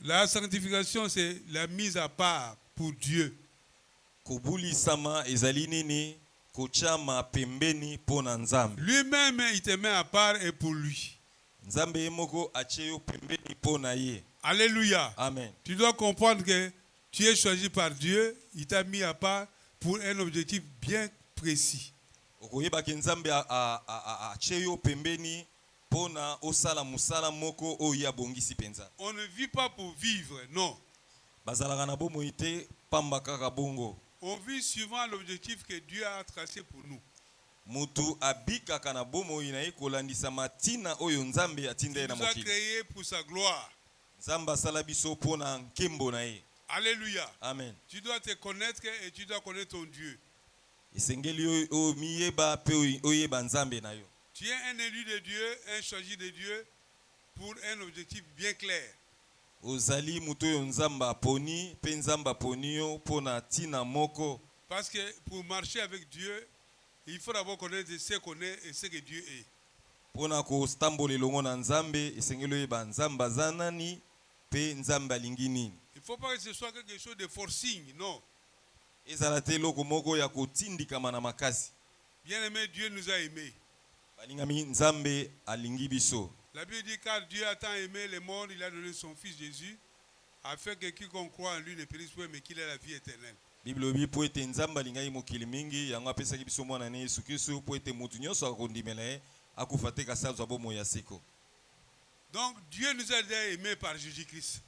La sanctification, c'est la mise à part pour Dieu. Lui-même, il te met à part et pour lui. Alléluia. Amen. Tu dois comprendre que tu es choisi par Dieu, il t'a mis à part pour un objectif bien précis. On ne vit pas pour vivre, non. On vit suivant l'objectif que Dieu a tracé pour nous. Il nous a créé pour sa gloire. Alléluia. Amen. Tu dois te connaître et tu dois connaître ton Dieu. Tu es un élu de Dieu, un choisi de Dieu pour un objectif bien clair. Parce que pour marcher avec Dieu, il faut d'abord connaître ce qu'on est et ce que Dieu est. Il ne faut pas que ce soit quelque chose de forcing, non. Bien aimé, Dieu nous a aimés. La Bible dit car Dieu a tant aimé le monde, il a donné son fils Jésus, afin que quiconque croit en lui ne périsse point, mais qu'il ait la vie éternelle. Donc Dieu nous a déjà aimés par Jésus-Christ.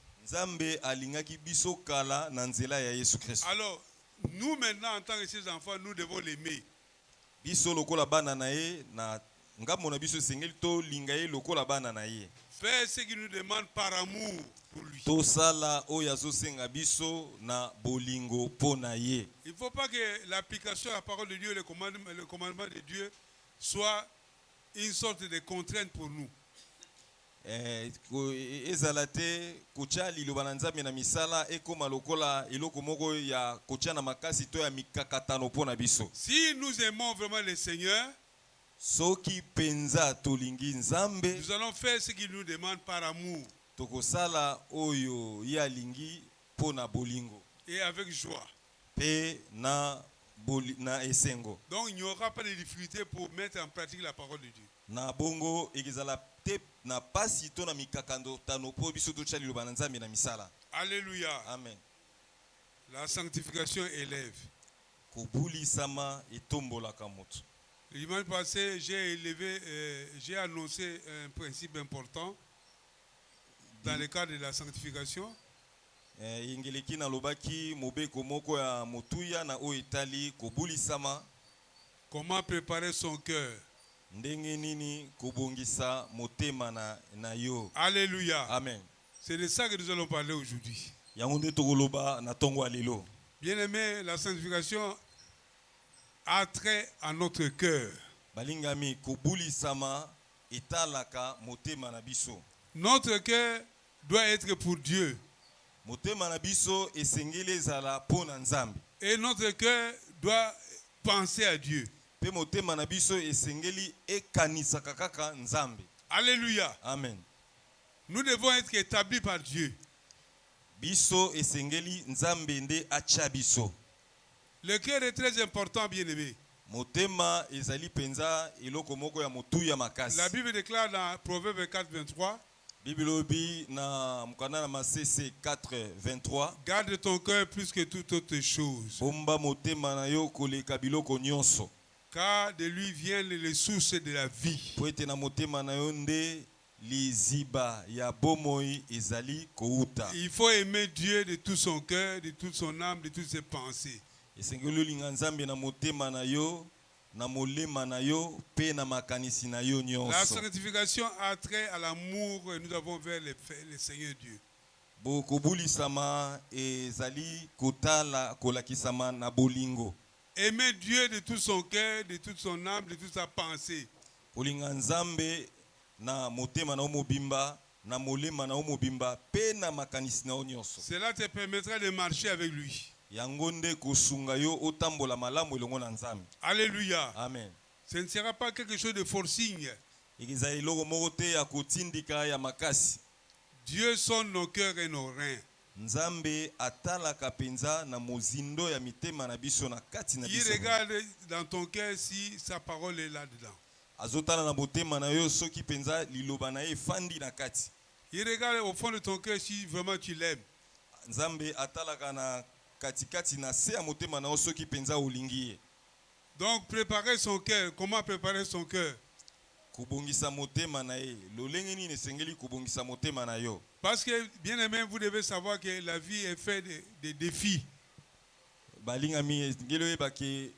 Alors, nous maintenant en tant que ses enfants, nous devons l'aimer. Faire ce qu'il nous demande par amour pour lui. Il ne faut pas que l'application à la parole de Dieu, le commandement de Dieu, soit une sorte de contrainte pour nous. Si nous aimons vraiment le Seigneur, nous allons faire ce qu'il nous demande par amour et avec joie. Donc il n'y aura pas de difficulté pour mettre en pratique la parole de Dieu. Alléluia. Amen. La sanctification élève. Le dimanche passé, j'ai annoncé un principe important dans le cadre de la sanctification. Comment préparer son cœur. Alléluia. Amen. C'est de ça que nous allons parler aujourd'hui. Bien aimé, la sanctification a trait à notre cœur. Notre cœur doit être pour Dieu. Et notre cœur doit penser à Dieu. Alléluia. Amen. Nous devons être établis par Dieu. Le cœur est très important, bien aimé. La Bible déclare dans Proverbe 4, 23. Garde ton cœur plus que toute autre chose. Car de lui viennent les sources de la vie. Il faut aimer Dieu de tout son cœur, de toute son âme, de toutes ses pensées. La sanctification a trait à l'amour que nous avons vers le Seigneur Dieu. Aimer Dieu de tout son cœur, de toute son âme, de toute sa pensée. Cela te permettra de marcher avec lui. Alléluia. Amen. Ce ne sera pas quelque chose de forcing. ezali eloko moko te ya kotindika ya makasi. Dieu sonde nos cœurs et nos reins. Nzambe atalaka penza na mozindo ya mitema na biso na kati na Il biso. regarde dans ton cœur si sa parole est là-dedans. Azotala na botema na yo soki penza liloba na ye fandi na kati. Il regarde au fond de ton cœur si vraiment tu l'aimes. Nzambe atalaka na katikati na se ya motema na yo soki penza olingi ye. Donc préparer son cœur. Comment préparer son cœur? Kubongisa motema na ye. Lolenge nini esengeli kubongisa motema na yo. Parce que, bien aimé, vous devez savoir que la vie est faite de défis. Balingami esengeli oyeba ke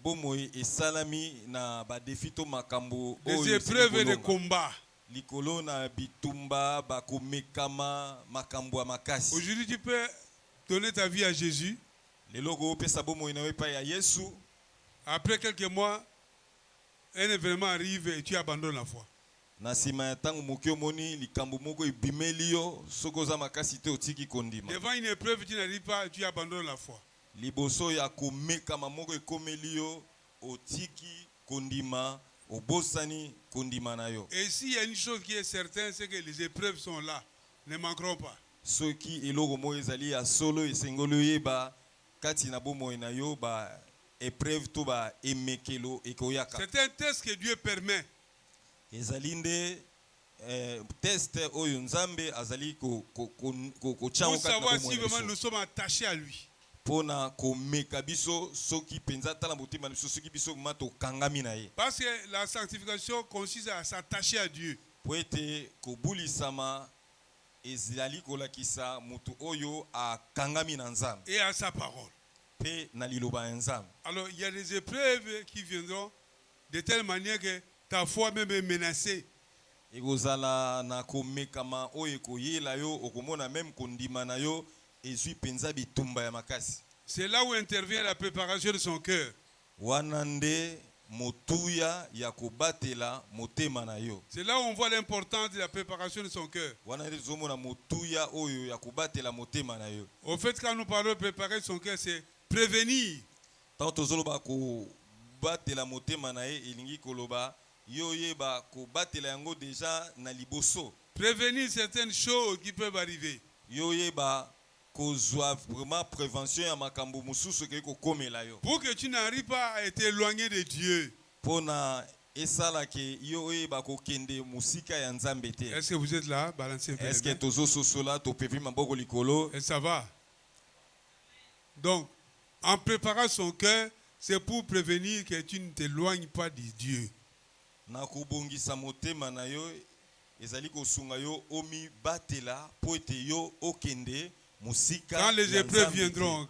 bomoi esalami na badefi to makambo Des épreuves et des combats. likolo na bitumba bakomekama makambo ya makasi. Aujourd'hui, tu peux donner ta vie à Jésus. Lelo kopesa bomoi na yo epai ya Yesu. Après quelques mois, un événement arrive et tu abandonnes la foi. Na sima ya ntango moke omoni likambo moko ebimeli yo soki oza makasi te otiki kondima. Devant une épreuve, tu n'arrives pas, tu abandonnes la foi. Liboso ya komekama moko ekomeli yo otiki kondima obosani kondima na yo. Et s'il y a une chose qui est certaine, c'est que les épreuves sont là, ne manqueront pas. Soki eloko moko ezali ya solo esengeli oyeba kati na bomoi na yo ba épreuve to ba emekelo ekoyaka. C'est un test que Dieu permet. Ezali nde test oyo Nzambe azali Pour kochango kati na savoir si bomoi na vraiment biso. nous sommes attachés à lui. Pona komeka biso soki penza tala motema na biso soki biso mato kangami na ye. Parce que la sanctification consiste à s'attacher à Dieu. Po ete kobulisama ezali kolakisa mutu oyo akangami na Nzambe Et à sa parole. pe na liloba ya Nzambe. Alors, il y a des épreuves qui viendront de telle manière que ta foi même est menacée. Ekozala na komekama oyo ekoyela yo okomona même kondima na yo ezwi penza bitumba ya makasi. C'est là où intervient la préparation de son cœur. Wana nde motuya ya kobatela motema na yo. C'est là où on voit l'importance de la préparation de son cœur. Wana nde tozomona motuya oyo ya kobatela motema na yo. Au fait, quand nous parlons de préparer son cœur, c'est prévenir. Tant tozoloba kobatela motema na ye elingi koloba yo yeba kobatela yango déjà na liboso. Prévenir certaines choses qui peuvent arriver. Yo yeba kozwa vraiment prévention ya makambo mususu ke kokomela yo. Pour que tu n'arrives pas à être éloigné de Dieu. Pona esala ke yo yeba kokende musika ya Nzambe te. Est-ce que vous êtes là? Balancez un peu. Est-ce que les mains. tozo sosola to pepi maboko likolo? Et ça va. Donc, en préparant son cœur, c'est pour prévenir que tu ne t'éloignes pas de Dieu. Na kubongisa motema na yo ezali kosunga yo omi batela po ete yo okende musika. Quand les ya épreuves Nzambe te. viendront,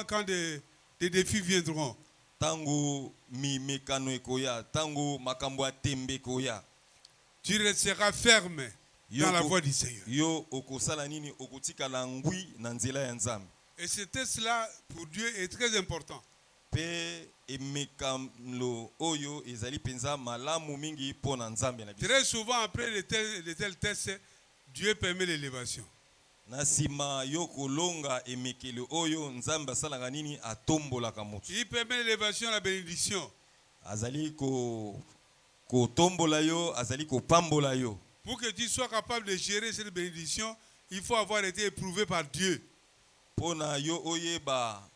quand des défis viendront, Tango mi mekano ekoya, tango makambo atembe koya. tu resteras ferme dans la voie du Seigneur. Yo okosala nini okotika la ngui na nzela ya Nzambe. Et ce test-là, pour Dieu, est très important. Pe emekano oyo ezali penza malamu mingi pona Nzambe na biso. Très souvent, après de tels tests, Dieu permet l'élévation. Na sima yo kolonga emekelo oyo Nzambe asalaka nini atombolaka moto. Il permet l'élévation, la bénédiction. Azali ko tombola yo, azali ko pambola yo. Pour que tu sois capable de gérer cette bénédiction, il faut avoir été éprouvé par Dieu. Pona yo oyeba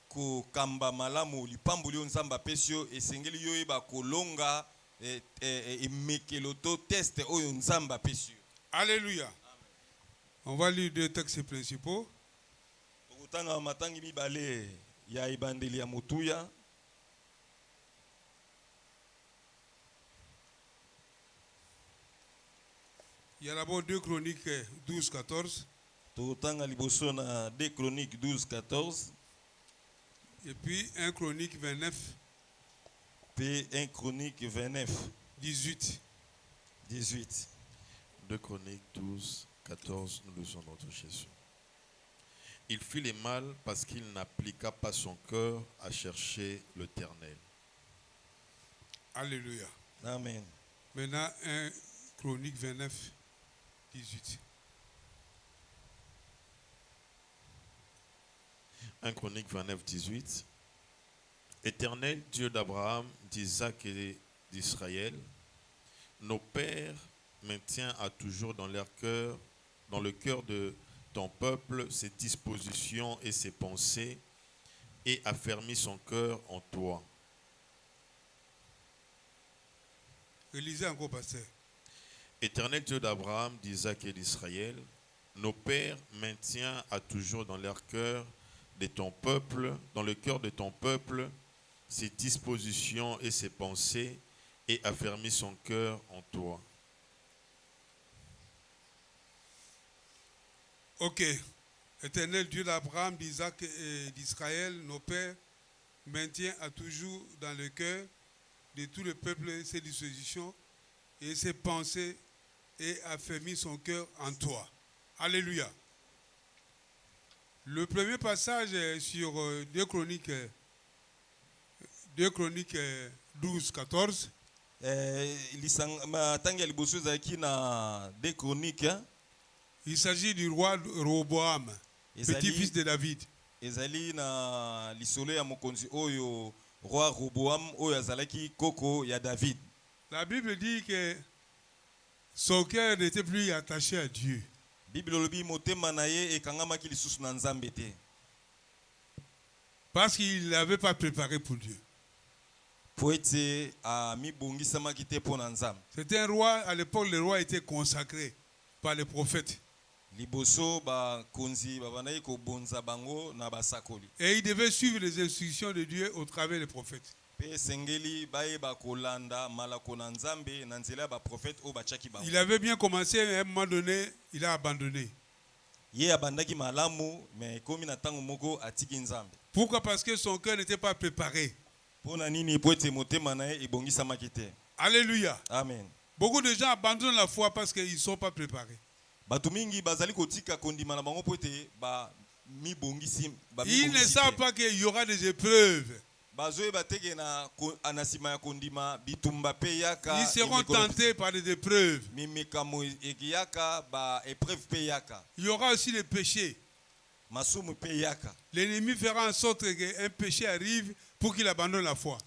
ko kamba malamu lipamboli Nzambe apesi yo esengeli yo yeba kolonga emekelo to test oyo Nzambe apesi yo. Alléluia. On va lire deux textes principaux. Okutanga matangi mibale ya ibandeli ya mutuya. Il y a d'abord 2 Chroniques 12-14 Tokutanga liboso na 2 Chroniques 12-14 et puis 1 Chronique 29, puis 1 Chronique 29 18. 18. 2 Chroniques 12, 14, nous lisons notre Jésus. Il fit le mal parce qu'il n'appliqua pas son cœur à chercher l'Éternel. Alléluia. Amen. Maintenant 1 Chronique 29, 18. 1 Chronique 29, 18. Éternel, Dieu d'Abraham, d'Isaac et d'Israël, nos pères maintiennent à toujours dans leur cœur, dans le cœur de ton peuple, ses dispositions et ses pensées, et affermit son cœur en toi. Lisez encore, pasteur. Éternel Dieu d'Abraham, d'Isaac et d'Israël, nos pères maintiennent à toujours dans leur cœur de ton peuple, dans le cœur de ton peuple, ses dispositions et ses pensées, et affermit son cœur en toi. Ok. Éternel Dieu d'Abraham, d'Isaac et d'Israël, nos pères, maintient à toujours dans le cœur de tout le peuple ses dispositions et ses pensées et affermit son cœur en toi. Alléluia. Le premier passage est sur 2 Chroniques 12, 14. Il s'agit du roi Roboam, petit-fils de David. Ezali na lisolo ya mokonzi oyo roi Roboam oyo azalaki koko ya David. La Bible dit que son cœur n'était plus attaché à Dieu. Bible lobi motema na ye ekangamaki lisusu na Nzambe te. Parce qu'il n'avait pas préparé pour Dieu. Poete a mibongisamaki te po na Nzambe. C'était un roi, à l'époque le roi était consacré par les prophètes. Liboso ba konzi babanayi ko bonza bango na basakoli. Et il devait suivre les instructions de Dieu au travers des prophètes. Pe sengeli baye ba kolanda malako na Nzambe na nzela ba prophète o bachaki bango. Il avait bien commencé, à un moment donné, il a abandonné. Ye abandaki malamu mais komi na tango moko atiki Nzambe. Pourquoi? Parce que son cœur n'était pas préparé. Pona nini poete motema na ye ebongisamaki te. Alléluia. Amen. Beaucoup de gens abandonnent la foi parce qu'ils ne sont pas préparés. Batu mingi bazali kotika kondima na bango poete ba mibongisi ba Ils ne savent pas qu'il y aura des épreuves. Bazoe bateke na anasima ya kondima bitumba pe yaka. Ils seront tentés par des épreuves. Mimekamo ekiyaka ba épreuve pe yaka. Il y aura aussi les péchés. Masumu pe yaka. L'ennemi fera en sorte qu'un péché arrive pour qu'il abandonne la foi.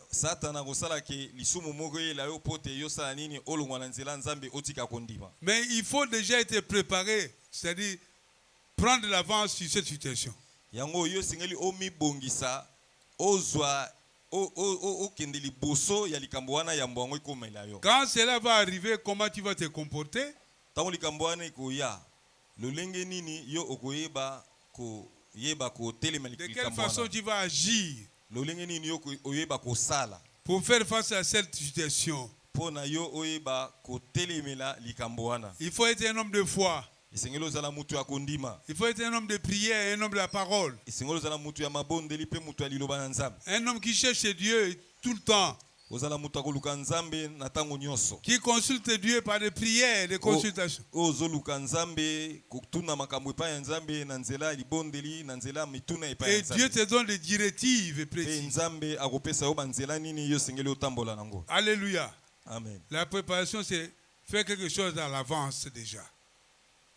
Satana kosala ke lisumu moko ye la yo pote yo sala nini olongwa na nzela Nzambe otika kondima. Mais il faut déjà être préparé, c'est-à-dire prendre l'avance sur cette situation. Yango yo singeli omi bongisa ozwa o kende liboso ya likambo wana ya mbwango ikomela yo. Quand cela va arriver, comment tu vas te comporter? Tango likambo wana ikoya lolenge nini yo okoyeba ko yeba ko telema likambo. De quelle façon tu vas agir lolenge nini yo oyeba ko sala pour faire face à cette situation? Pona yo oyeba ko telemela likambo wana. Il faut être un homme de foi. Isengelo zala mutu ya kondima. Il faut être un homme de prière, un homme de la parole. Isengelo zala mutu ya mabondeli pe mutu ya liloba na Nzambe. Un homme qui cherche Dieu tout le temps. Ozala mutu akoluka Nzambe na tango nyonso. Qui consulte Dieu par des prières, des consultations. Ozoluka Nzambe kutuna makambo epa ya Nzambe na nzela libondeli na nzela mituna epa ya Et Nzambe. Dieu te donne des directives Pe précises. Nzambe akopesa yo banzela nini yo sengeli otambola nango. Alléluia. Amen. La préparation, c'est faire quelque chose à l'avance déjà.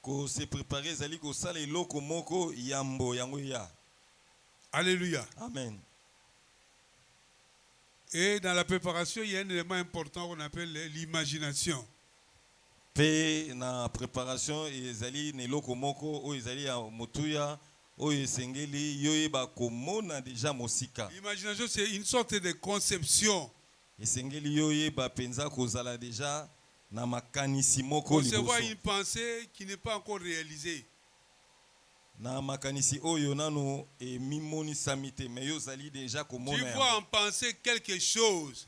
Ko se préparer zali ko sala eloko moko yambo yango ya. Alléluia. Amen. Et dans la préparation, il y a un élément important qu'on appelle l'imagination. Pe na préparation ezali ne eloko moko o ezali ya motuya o esengeli yo yeba komona déjà mosika. L'imagination, c'est une sorte de conception. Esengeli yo yeba penza kozala déjà na makanisi moko Concevoir liboso. une pensée qui n'est pas encore réalisée. Na makanisi oyo nano e mimoni samite me yo zali déjà Tu komona. vois en penser quelque chose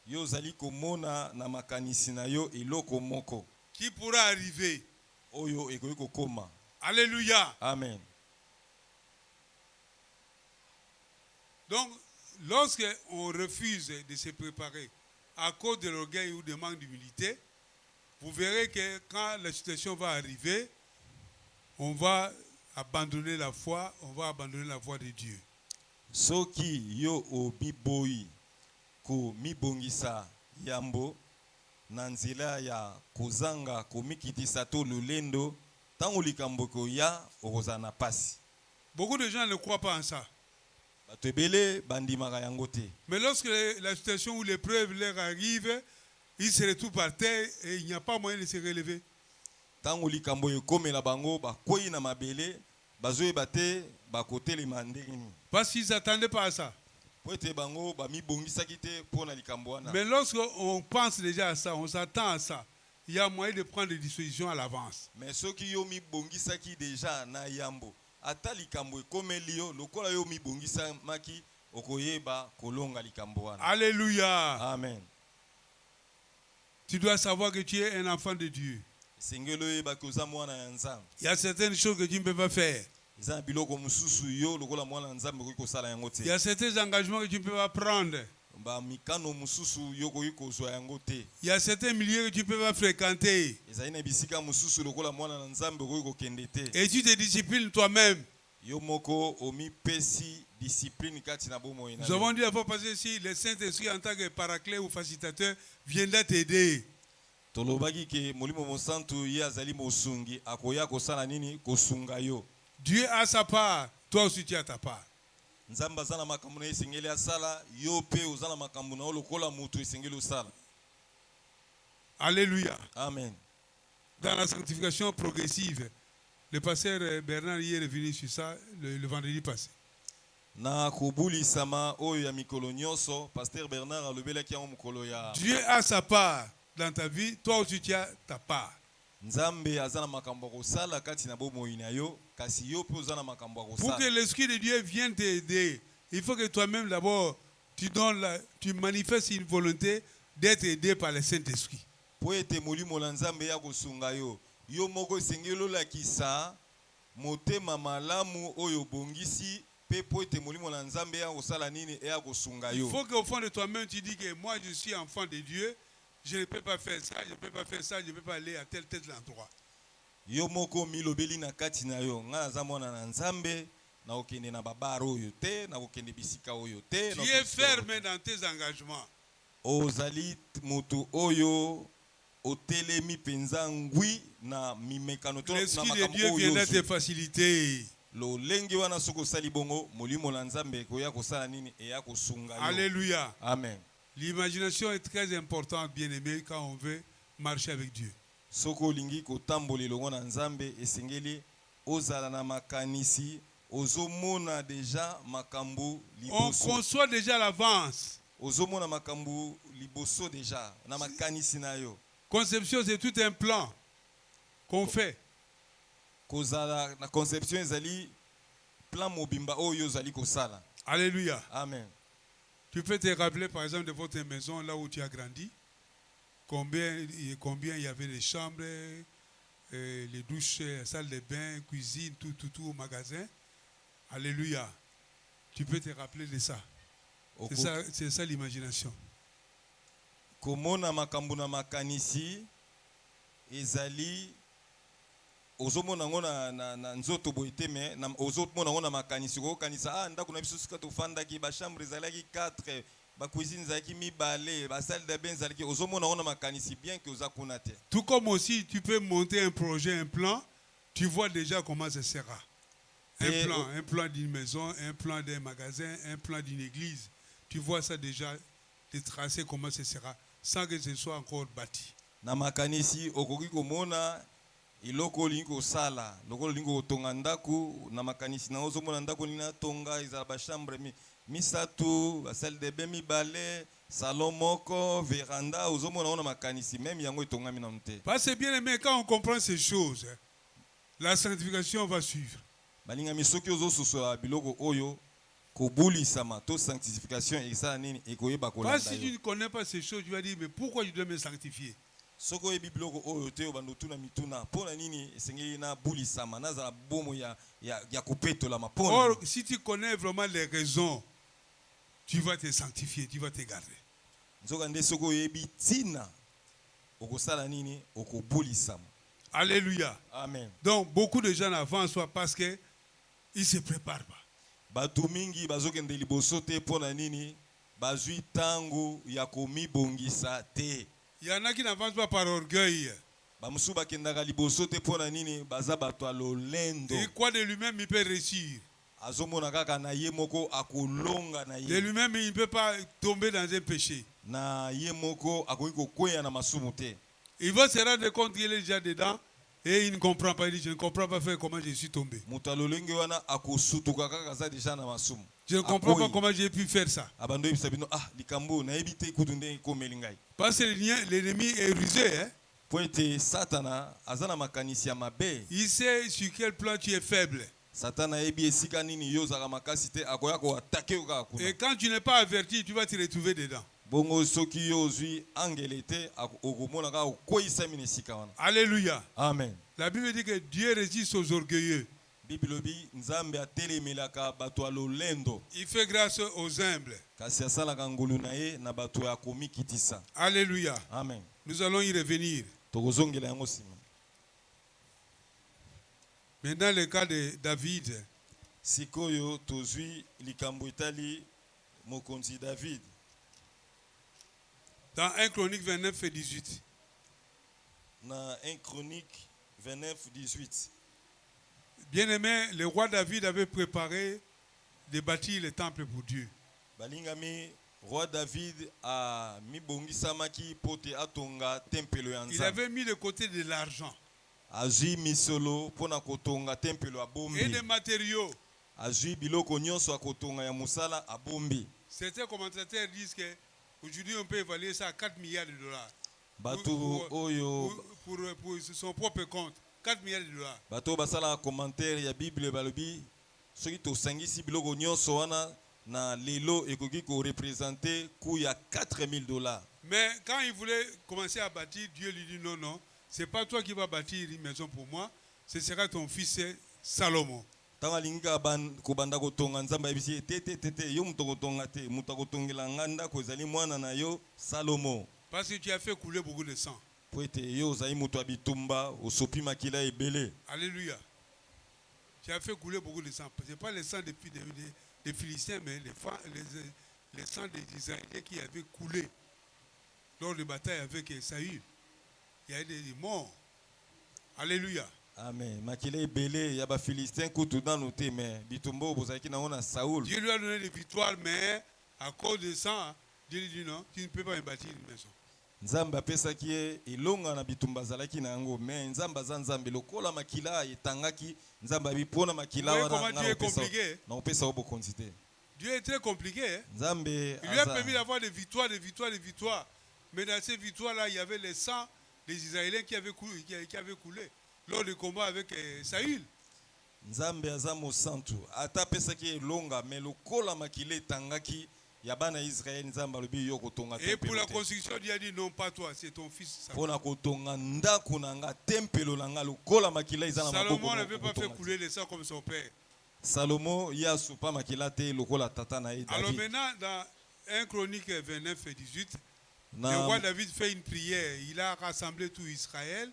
Yo zali komona na makanisi na yo eloko moko qui pourra arriver. oyo ekoki kokoma. Alléluia. Amen. Donc, lorsque on refuse de se préparer à cause de l'orgueil ou de manque d'humilité, vous verrez que quand la situation va arriver, on va abandonner la foi, on va abandonner la voie de Dieu. Soki yo obiboyi ko mibongisa yambo na nzela ya kozanga komikitisa to lolendo tango likambo ko ya okozana pasi. Beaucoup de gens ne croient pas en ça. bato ebele bandimaka yango te. Mais lorsque la situation ou l'épreuve leur arrive, ils se retrouvent par terre et il n'y a pas moyen de se relever. Tango likambo ekomela bango bakwei na mabele bazoyeba te bakotelema ndenge nini. Parce qu'ils n'attendaient pas à ça. Po ete bango bamibongisaki te mpo na likambo wana. Mais lorsqu'on pense déjà à ça, on s'attend à ça, il y a moyen de prendre des dispositions à l'avance. Mais soki yo mibongisaki deja na yambo ata likambo ekomeli yo lokola yo mibongisamaki okoyeba kolonga likambo wana. Alléluia. Amen. Tu dois savoir que tu es un enfant de Dieu. Sengelo yeba koza mwana ya nzambe. Il y a certaines choses que tu ne peux pas faire. Eza biloko mususu yo lokola mwana nzambe koki kosala yango te. Il y a certains engagements que tu ne peux pas prendre. Ba mikano mususu yo koki kozwa yango te. Il y a certains milieux que tu ne peux pas fréquenter. Ezali na bisika mususu lokola mwana na nzambe koki kokende te. Et tu te disciplines toi-même. Yo moko omipesi discipline kati na bomoi na. Nous avons dit la fois passée si le Saint-Esprit en tant que paraclet ou facilitateur viendra t'aider. Tolobaki ke molimo mosantu ye azali mosungi akoya kosala nini kosunga yo. Dieu a sa part, toi aussi tu as ta part. Nzamba zana makambo na esengeli asala yo pe ozana makambo na lokola mutu esengeli osala. Alléluia. Amen. Dans la sanctification progressive, le pasteur Bernard y est revenu sur ça le vendredi passé. Na kobulisama oyo ya mikolo nyonso pasteur Bernard alobelaki yango mukolo ya. Dieu a sa part dans ta vie, toi aussi tu as ta part. Nzambe azana makambo kosala kati na bomoi na yo kasi yo pe ozana makambo Pour kosala. que l'Esprit de Dieu vienne t'aider, il faut que toi-même d'abord tu manifestes une volonté d'être aidé par le Saint-Esprit. Po ete molimo na Nzambe ya kosunga yo yo moko esengeli olakisa motema malamu oyo bongisi pe po ete molimo na Nzambe ya kosala nini ya kosunga Il yo. faut qu'au fond de toi-même tu dis que moi je suis enfant de Dieu, je ne peux pas faire ça, je ne peux pas faire ça, je ne peux pas aller à tel endroit. Yo moko milobeli na kati na yo nga naza mwana na Nzambe na okende na babar oyo te na okende bisika oyo te. Tu es ferme dans tes engagements. Ozali mutu oyo otelemi penza ngwi na mimekano to na L'Esprit de makambo Dieu oyo. viendra te faciliter. Lo lengi wana soko sali bongo molimo na Nzambe koya kosala nini eya kosunga yo. Alléluia. Amen. L'imagination est très importante, bien aimé, quand on veut marcher avec Dieu. Soko lingi kotambola longo na Nzambe esengeli ozala na makanisi ozomona deja makambo On liboso. conçoit déjà à l'avance. Ozomona makambo liboso deja na makanisi na yo. Conception, c'est tout un plan qu'on fait. Kozala na conception ezali plan mobimba oyo zali kosala. Alléluia. Amen. Tu peux te rappeler par exemple de votre maison, là où tu as grandi, combien il y avait de chambres, les douches, la salle de bain, cuisine, tout au magasin. Alléluia. Tu peux te rappeler de ça. C'est ça l'imagination. Komona makambo na makanisi ezali ozomona ngo na nzoto boite me na ozomona ngo na makanisi ko kanisa ndako na biso sika to fandaki ba chambre ezalaki 4 ba cuisine ezalaki mibale ba salle de bain ezalaki ozomona ngo na makanisi bien que oza kuna te. Tout comme aussi tu peux monter un projet, un plan, tu vois déjà comment ce sera. Un plan d'une maison, un plan d'un magasin, un plan d'une église. Tu vois ça déjà, de tracer comment ce sera, sans que ce soit encore bâti. Na makanisi okoki komona iloko lingo sala lokolo lingo tonga ndaku na makanisi na ozomona ndaku nina tonga ezala ba chambre misatu ba salle de bain mibale salon moko veranda ozomona ona makanisi même yango etonga mina mte. Parce que bien aimé, quand on comprend ces choses, la sanctification va suivre. Balinga misoki ozosusu biloko oyo kobulisama to sanctification ezala nini ekoyeba kolanda yo. Parce que si tu ne connais pas ces choses, tu vas dire mais pourquoi je dois me sanctifier? Soko ebi biloko oyo te bandotuna mituna pona nini esengeli na bulisama nazala bomo ya kopetola mapona. Or si tu connais vraiment les raisons, tu vas te sanctifier, tu vas te garder. Nzoka nde soko ebi tina okosala nini okobulisama. Alléluia. Amen. Donc beaucoup de gens n'avancent pas parce que ils se préparent pas. Batu mingi bazokende liboso te pona nini bazui tango ya komibongisa te. Il y en a qui n'avancent pas par orgueil. Bamusu bakendaka liboso te pona nini baza bato alolendo. Il croit de lui-même il peut réussir. azomona kaka na ye moko akolonga na De ye lui-même, il ne peut pas tomber dans un péché. na ye moko akoki kokweya na masumu te. Il va se rendre compte qu'il est déjà dedans et il ne comprend pas. Il dit, je ne comprends pas faire comment je suis tombé. Moto alolenge wana akosutuka kaka aza deja na masumu. Je ne comprends pas comment j'ai pu faire ça. Abando yebisa bino likambo nayebi te kutu ndenge ekomeli ngai. Parce que l'ennemi est rusé. Hein? Po ete satana aza na makanisi ya mabe. Il sait sur quel plan tu es faible. Satana yebi esika nini yo ozalaka makasi te akoya koatake yo kaka kuna. Et quand tu n'es pas averti, tu vas te retrouver dedans. Bongo soki yo ozwi angele te okomona kaka okweyisami na esika wana. Alléluia. Amen. La Bible dit que Dieu résiste aux orgueilleux. Bible lobi nzambe atelemelaka bato ya lolendo. Il fait grâce aux humbles. Kasi asalaka ngolu na ye na bato ya komikitisa. Alléluia. Amen. Nous allons y revenir. Tokozongela yango sima. Maintenant, le cas de David. Sikoyo tozwi likambo etali mokonzi David. Dans 1 Chronique 29 et 18. Na 1 Chronique 29, 18. Bien-aimé, le roi David avait préparé de bâtir le temple pour Dieu. Balingami, roi David a mibongisamaki pote atonga tempelo ya Il Nzambe. avait mis de côté de l'argent Azwi misolo pona kotonga tempelo ya bombi. et des matériaux. Azwi biloko nyonso akotonga ya musala abombi. Certains commentateurs disent qu'aujourd'hui on peut évaluer ça à 4 milliards de dollars. Bato oyo Pour son propre compte. 4 milliards de dollars. bato basala commentaire ya Bible balobi soki tosangisi biloko nyonso wana na lelo ekoki ko représenter coût ya $4,000. Mais quand il voulait commencer à bâtir, Dieu lui dit non, non, c'est pas toi qui vas bâtir une maison pour moi, ce sera ton fils Salomon. Tanga linga kobanda kotonga Nzambe yebisi te yo muto kotonga te muto kotongela nganda ko ezali mwana na yo Salomo. Parce que tu as fait couler beaucoup de sang. Po ete yo ozali muto abitumba osopi makila ebele. Alléluia. Tu as fait couler beaucoup de sang. Ce n'est pas le sang des Philistins, mais le sang des Israéliens qui avaient coulé lors de bataille avec Saül. Il y a eu des morts. Alléluia. Amen. Makila ebele ya ba Philistin kutu danu te mais bitumbo bozaki na ona Saul. Dieu lui a donné des victoires, mais à cause de ça, Dieu lui dit non, tu ne peux pas me bâtir une maison. Nzambe apesaki ye elonga na bitumba zalaki na yango mais nzambe aza nzambe lokola makila etangaki nzambe abipona makila Vous voyez wana comment Dieu est compliqué? na opesa obokonzi te. Dieu est très compliqué. Hein? Nzambe Il lui a permis d'avoir des victoires. Mais dans ces victoires-là, il y avait le sang des Israéliens qui avaient coulé lors du combat avec Saül. Nzambe aza mosantu ata apesaki elonga mais lokola makila etangaki Yabana Israël nzamba lobi yo kotonga tempelo. Et pour la construction, Dieu a dit non, pas toi, c'est ton fils. Pona kotonga ndako nanga tempelo nanga lokola makila izana maboko. Salomon n'avait pas fait couler le sang comme son père. Salomo ya supa makila te lokola tata na David. Alors maintenant dans 1 Chronique 29 et 18, le roi David fait une prière. Il a rassemblé tout Israël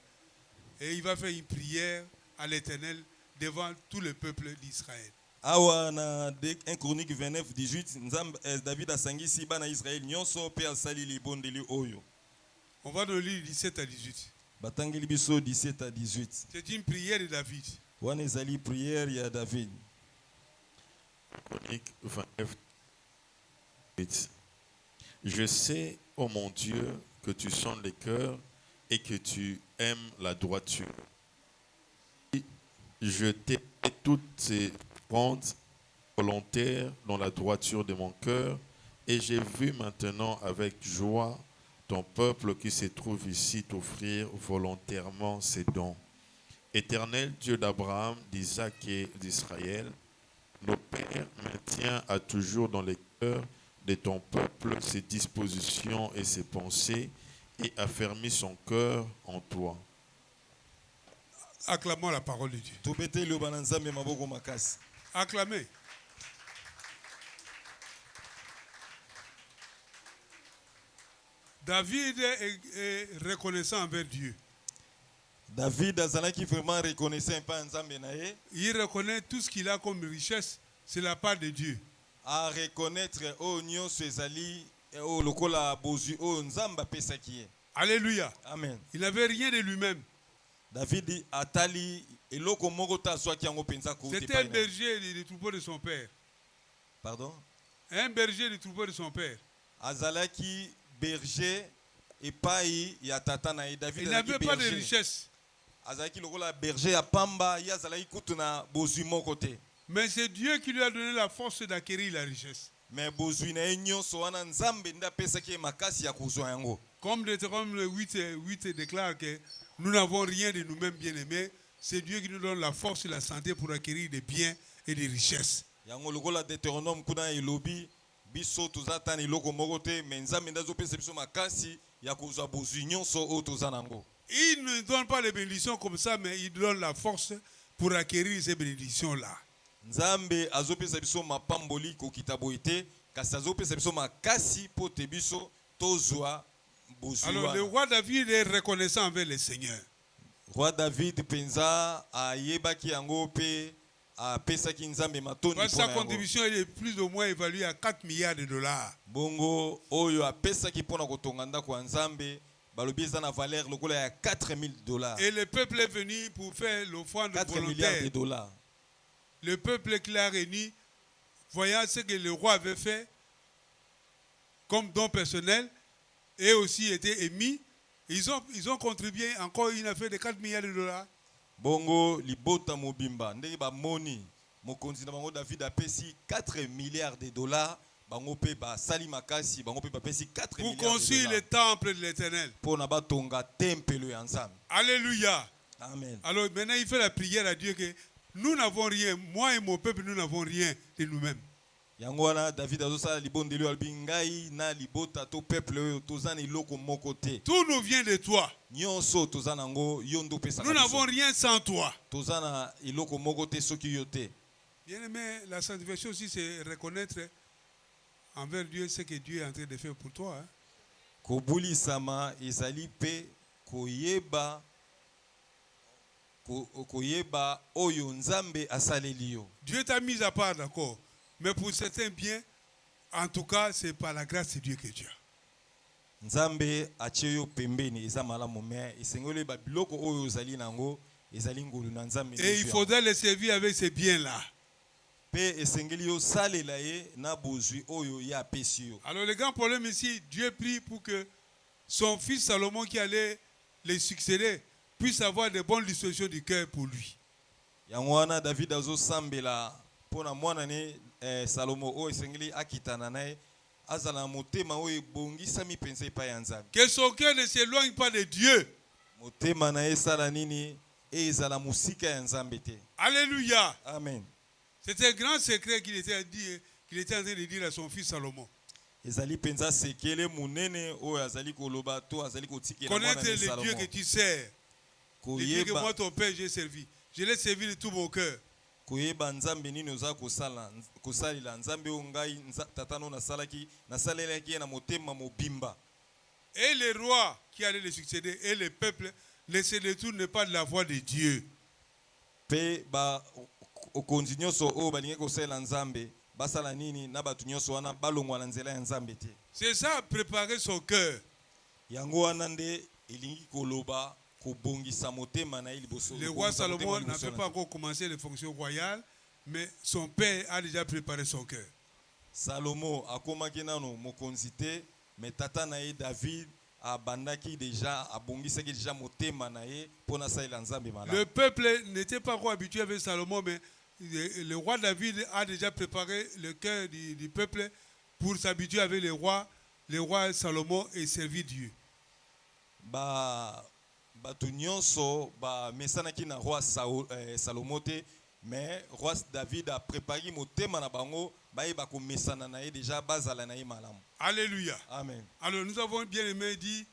et il va faire une prière à l'Éternel devant tout le peuple d'Israël. Awa na 1 Chronique 29 18 David a sangisi bana Israël nyonso pe asali libondeli oyo. On va dans le livre 17 à 18. Batangeli biso 17 à 18. C'est une prière de David. Wana ezali prière ya David. Chronique 29 18. Je sais, ô mon Dieu, que tu sondes les cœurs et que tu aimes la droiture. Je t'ai toutes ces comptes volontaires dans la droiture de mon cœur, et j'ai vu maintenant avec joie ton peuple qui se trouve ici t'offrir volontairement ses dons. Éternel Dieu d'Abraham, d'Isaac et d'Israël, nos pères maintient à toujours dans les cœurs de ton peuple ses dispositions et ses pensées, et affermit son cœur en toi. Acclamons la parole de Dieu. Tobete le bananzambe maboko makasi. Acclamez. David est reconnaissant envers Dieu. David azalaki vraiment reconnaissant pa nzambe na ye. Il reconnaît tout ce qu'il a comme richesse, c'est la part de Dieu. A reconnaître o nyonso ezali o lokola bozu o nzamba pesaki ye. Alléluia. Amen. Il n'avait rien de lui-même. David atali eloko moko ta swaki yango penza ko C'était un berger du troupeau de son père. Pardon? Un berger du troupeau de son père. Azalaki berger epai ya tata na ye. David Il n'avait pas de berger. richesse. Azalaki lokola berger ya pamba, ya azalaki kutu na bozwi moko te. Mais c'est Dieu qui lui a donné la force d'acquérir la richesse. Mais bozwi na ye nyonso wana nzambe nde apesaki ye makasi ya kozwa yango. Comme Deutéronome 8 déclare que nous n'avons rien de nous-mêmes bien-aimés, c'est Dieu qui nous donne la force et la santé pour acquérir des biens et des richesses. Yango lokola Deutéronome kuna elobi biso tozata ni loko moko te, mais nzambe nde azopesa biso makasi ya kozwa bozwi nyonso oyo toza nango. Il ne donne pas les bénédictions comme ça, mais il donne la force pour acquérir ces bénédictions-là. Nzambe azopesa biso mapamboli kokita boye te, kasi azopesa biso makasi po te biso tozwa bozwi. Alors le roi David est reconnaissant envers le Seigneur. Roi David penza ayebaki yango pe apesaki nzambe matondi Sa pona yango. contribution est plus ou moins évaluée à 4 milliards de dollars. Bongo oyo apesaki pona kotonga ndako ya nzambe balobi eza na valeur lokola ya 4000 $. Et le peuple est venu pour faire l'offrande 4 milliards volontaire. de dollars. Le peuple qui l'a réuni, voyant ce que le roi avait fait comme don personnel, et aussi été émis, ils ont contribué encore une affaire de 4 milliards de dollars. Bongo libota mobimba ndenge bamoni mokonzi na bango David apesi 4 milliards de dollars, bango pe basali makasi, bango pe bapesi 4 Pour milliards de construire le dollars temple de l'Éternel. pona batonga tempelo ya nzambe. Alléluia. Amen. Alors maintenant, il fait la prière à Dieu que nous n'avons rien, moi et mon peuple, nous n'avons rien de nous-mêmes. Yango wana David azosala libondeli albi ngai na libota to peuple oyo toza na eloko moko te. Tout nous vient de toi. Nyonso toza nango yo ndo pesa. Nous n'avons rien sans toi. Toza na eloko moko te soki yo te. Bien aimé, la sanctification aussi, c'est reconnaître envers Dieu ce que Dieu est en train de faire pour toi. Hein. Kobulisama ezali pe koyeba oyo nzambe asaleli yo. Dieu t'a mis à part, d'accord. Mais pour certains biens, en tout cas, c'est par la grâce de Dieu que tu as. Nzambe atie yo pembeni eza malamu me esengeli ba biloko oyo ozali nango ezali ngolu na nzambe. Et il faudrait les servir avec ces biens-là. Pe esengeli yo salela ye na bozwi oyo ya apesi yo. Alors le grand problème ici, Dieu prie pour que son fils Salomon qui allait les succéder puisse avoir de bonnes dispositions du cœur pour lui. Yango wana David azosambela pona mwana ne Salomo oyo esengeli akitana naye azala motema oyo ebongisami penza epai ya nzambe. Que son cœur ne s'éloigne pas de Dieu. Motema na ye esala nini ezala musika ya nzambe te. Alléluia. Amen. C'est un grand secret qu'il était en train de dire à son fils Salomon. Ezali penza sekele munene oyo azali koloba to azali kotikela mwana Connaître ne le Dieu Salomo. que tu sers. Le Dieu que moi, Koyeba ton père, j'ai servi. Je l'ai servi de tout mon cœur. koyeba nzambe nini oza kosalela nzambe oyo ngai tata no nasalelaki ye na motema mobimba. Et les rois qui allaient les succéder et le peuple ne se détournent pas de la voie de Dieu. Pe ba okonzi nyonso oyo balingi kosalela nzambe basala nini na bato nyonso wana balongwa na nzela ya nzambe te. C'est ça, préparer son cœur. Yango wana nde elingi koloba kobongisa motema na ye liboso. Le roi Salomon n'avait pas encore commencé les fonctions royales, mais son père a déjà préparé son cœur. Salomo akomaki nano mokonzi te, mais tata na ye David abandaki déjà abongisaki déjà motema na ye pona salela nzambe malamu. Le peuple n'était pas encore habitué avec Salomon, mais le roi David a déjà préparé le cœur du peuple pour s'habituer avec le roi Salomon et servir Dieu. Bato nyonso mesanaki na roi Salomo te, mais roi David a préparé motema na bango bayeba komesana na ye déjà bazala na ye malamu. Alléluia. Amen. Alors nous avons bien aimé dit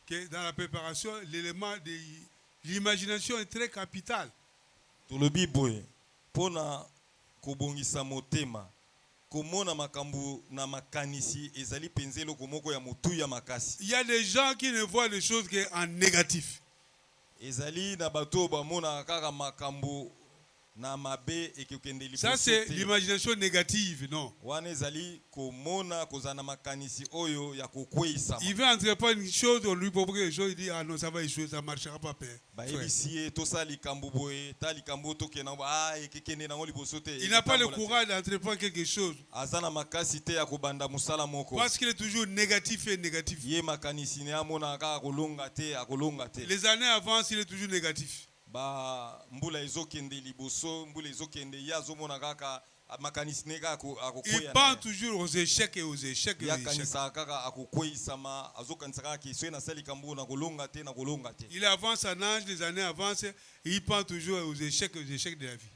que dans la préparation, l'élément de l'imagination est très capital. Tolobi boye pona kobongisa motema komona makambu na makanisi ezali penzelo komoko ya motu ya makasi. Il y a des gens qui ne voient les choses qu'en négatif. Ezali na bato ba mona kaka makambu na mabe ekokende liboso Ça, c'est te. l'imagination négative, non. Wana ezali komona kozana makanisi oyo ya kokweisama. Il veut entreprendre une chose, on lui propose quelque chose, il dit ah non, ça va échouer, ça ne marchera pas, père. bayebisi ye tosala likambo boye ta likambo tokende nango ekekende nango liboso te. Il n'a pas le courage d'entreprendre quelque chose. aza na makasi te ya kobanda mosala moko. Parce qu'il est toujours négatif et négatif. ye makanisi ne amona kaka akolonga te akolonga te. Les années avancent, il est toujours négatif. ba mbula ezokende liboso mbula ezokende ye azomona kaka makanisi ne kaka Il pense toujours aux échecs et aux échecs et aux échecs. yakanisaka kaka akokweisama azokanisa kaka ke soki nasali likambo nakolonga te nakolonga te. Il avance en âge, les années avancent, et il pense toujours aux échecs de la vie.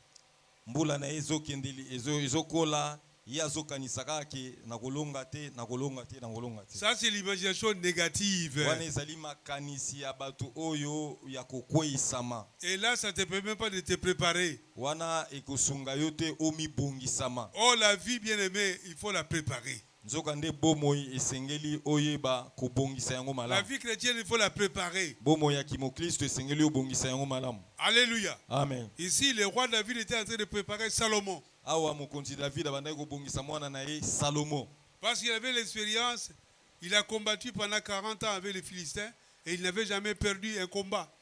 mbula na ye ezokende ezokola ye azokanisa kaka ke nakolonga te nakolonga te nakolonga te. Ça, c'est l'imagination négative. wana ezali makanisi ya bato oyo ya kokweisama. Et là, ça ne te permet pas de te préparer. wana ekosunga yo te omibongisama. Oh, la vie bien-aimée, il faut la préparer. nzoka nde bomoi esengeli oyeba kobongisa yango La malamu. vie chrétienne, il faut la préparer. bomoi ya kimokristo esengeli obongisa yango malamu. Alléluia. amen. Ici, le roi David était en train de préparer Salomon. awa mokonzi david abandaki kobongisa mwana na ye salomo. Parce qu'il avait l'expérience, il a combattu pendant 40 ans avec les Philistins et il n'avait jamais perdu un combat.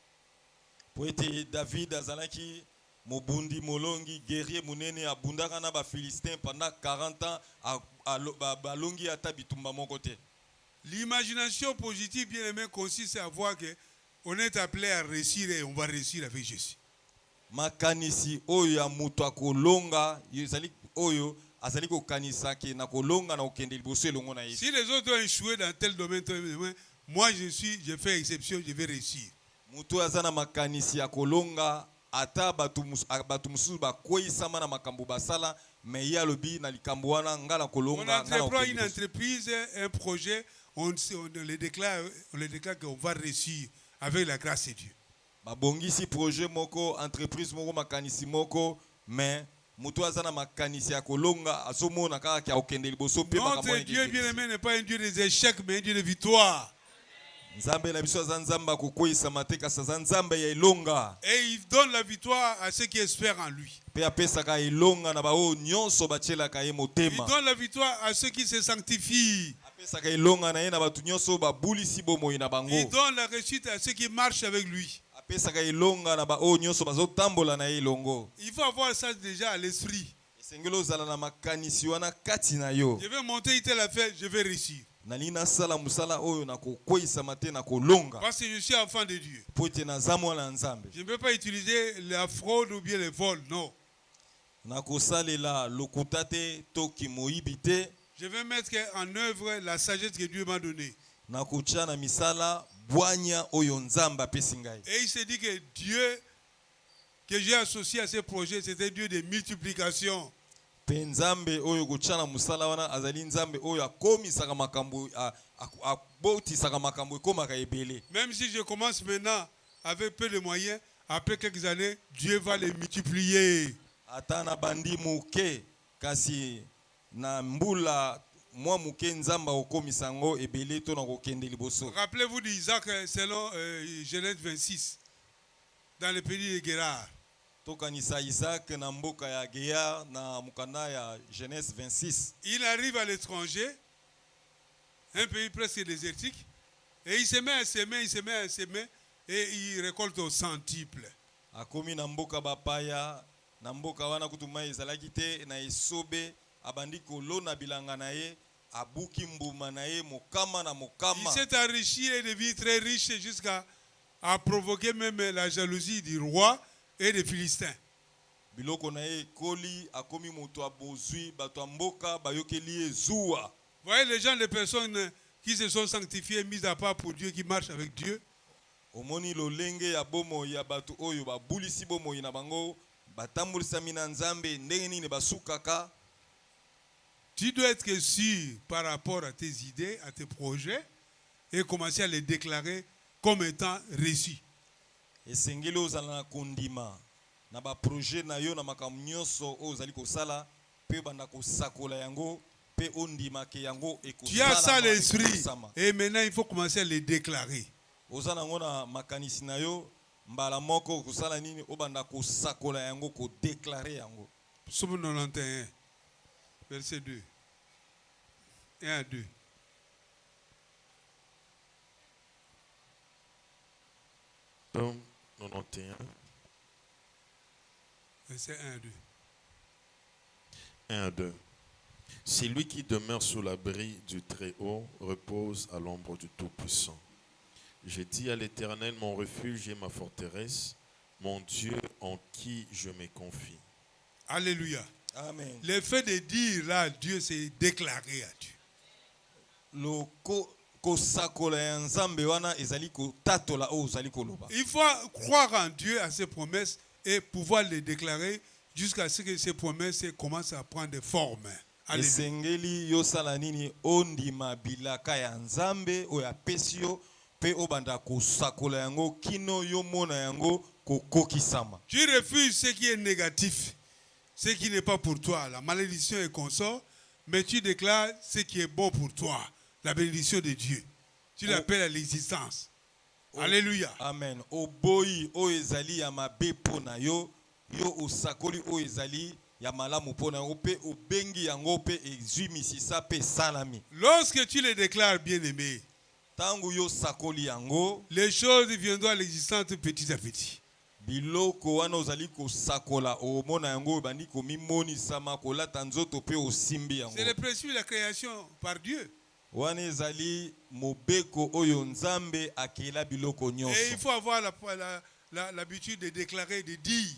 po ete david azalaki mobundi molongi guerrier munene abundaka na bafilistin pendant 40 ans balongi ata bitumba moko te. L'imagination positive, bien aimé, consiste à voir qu'on est appelé à réussir et on va réussir avec Jésus. makanisi oyo ya moto akolonga ezali oyo azali kokanisa ke na kolonga na kokende liboso elongo na ye. Si les autres ont échoué dans tel domaine, moi je fais exception, je vais réussir. moto aza na makanisi ya kolonga ata bato mosusu bakweyisama na makambo basala me ye alobi na likambo wana nga na On kolonga entreprend une entreprise, un projet, on le déclare qu'on va réussir avec la grâce de Dieu. babongisi projet moko entreprise moko makanisi moko me moto aza na makanisi ya kolonga azomona kaka ke akokende liboso mpe Notre Dieu bien-aimé n'est pas un Dieu des échecs, mais un Dieu de victoire. nzambe na biso aza nzambe akokweyisama te kasi aza nzambe ya elonga. Et il donne la victoire à ceux qui espèrent en lui. mpe apesaka elonga na baoyo nyonso batielaka ye Il motema. donne la victoire à ceux qui se sanctifient. apesaka elonga na ye na bato nyonso babulisi bomoi na Il bango. donne la réussite à ceux qui marchent avec lui. apesaka elonga na baoyo nyonso bazotambola na ye elongo. Il faut avoir ça déjà à l'esprit. esengeli ozala na makanisi wana kati na yo. Je vais monter telle affaire, je vais réussir. nali nasala mosala oyo na kokweyisama te na kolonga Parce que je suis enfant de Dieu. po ete naza mwana ya nzambe. Je ne peux pas utiliser la fraude ou bien le vol, non. na kosalela lokuta te to kimoyibi te. Je vais mettre en œuvre la sagesse que Dieu m'a donnée. na kotia na misala bwanya oyo nzambe apesi ngai. Et il s'est dit que Dieu que j'ai associé à ce projet, c'était Dieu de multiplication. mpe nzambe oyo kotia na mosala wana azali nzambe oyo akomisaka makambo abotisaka makambo ekomaka ebele. Même si je commence maintenant avec peu de moyens, après quelques années, Dieu va les multiplier. ata na bandi moke kasi na mbula mwa moke nzambe akokomisa yango ebele to na kokende liboso. Rappelez-vous d'Isaac selon Genèse 26, dans le pays de Guérard. tokanisa Isaac na mboka ya Geya na mukanda ya Genèse 26. Il arrive à l'étranger, un pays presque désertique, et il se met à s'aimer, et il récolte au centuple. akomi na mboka bapaya na mboka wana kutuma ezalaki te na esobe abandi kolona bilanga na ye abuki mbuma na ye mokama na Il mokama. s'est enrichi et devenu très riche jusqu'à provoquer même la jalousie du roi et des Philistins. biloko na ye ekoli akomi moto abozwi bato ya mboka bayokeli ye zuwa. Voyez les gens, les personnes qui se sont sanctifiées, mises à part pour Dieu, qui marchent avec Dieu. omoni lolenge ya bomoi ya bato oyo babulisi bomoi na bango batambulisami na nzambe ndenge nini basukaka. Tu dois être sûr par rapport à tes idées, à tes projets, et commencer à les déclarer comme étant réussis. esengeli ozala na kondima na baprojet na yo na makambo nyonso oyo ozali kosala mpe banda kosakola yango mpe ondimake yango Tu as ça à l'esprit, ekosala. et maintenant il faut commencer à les déclarer. oza nango na makanisi na yo mbala moko kusala nini obanda kosakola yango ko déclarer yango. Psaume 91, verset 2. 1 à 2. Psaume 91, Verset 1 à 2. 1 à 2. C'est lui qui demeure sous l'abri du Très-Haut, repose à l'ombre du Tout-Puissant. J'ai dit à l'Éternel, mon refuge et ma forteresse, mon Dieu en qui je me confie. Alléluia. Amen. Le fait de dire là, Dieu, c'est déclarer à Dieu. Loko kosakola ya nzambe wana ezali ko tatola o ezali koloba. Il faut croire en Dieu, à ses promesses, et pouvoir les déclarer jusqu'à ce que ces promesses commencent à prendre forme. Alléluia. Esengeli yosala nini ondima bilaka ya nzambe oya pesio pe obanda kosakola yango kino yomona yango kokokisama. Tu refuses ce qui est négatif, ce qui n'est pas pour toi, la malédiction et consort, mais tu déclares ce qui est bon pour toi, la bénédiction de Dieu. Tu l'appelles à l'existence. Alléluia. Amen. Oboyi o ezali ya mabe pona yo, yo osakoli o ezali ya malamu pona yo pe obengi yango pe ezumisisa pe salami. Lorsque tu le déclares bien-aimé, Tangu yo sakoli yango, les choses viendront à l'existence petit à petit. biloko wana ozali kosakola omona yango bandi komimonisama kolata nzoto pe osimbi yango. C'est le principe de la création par Dieu. Wana ezali mobeko oyo nzambe akela biloko Et il nyonso. faut avoir l'habitude de déclarer, de dire.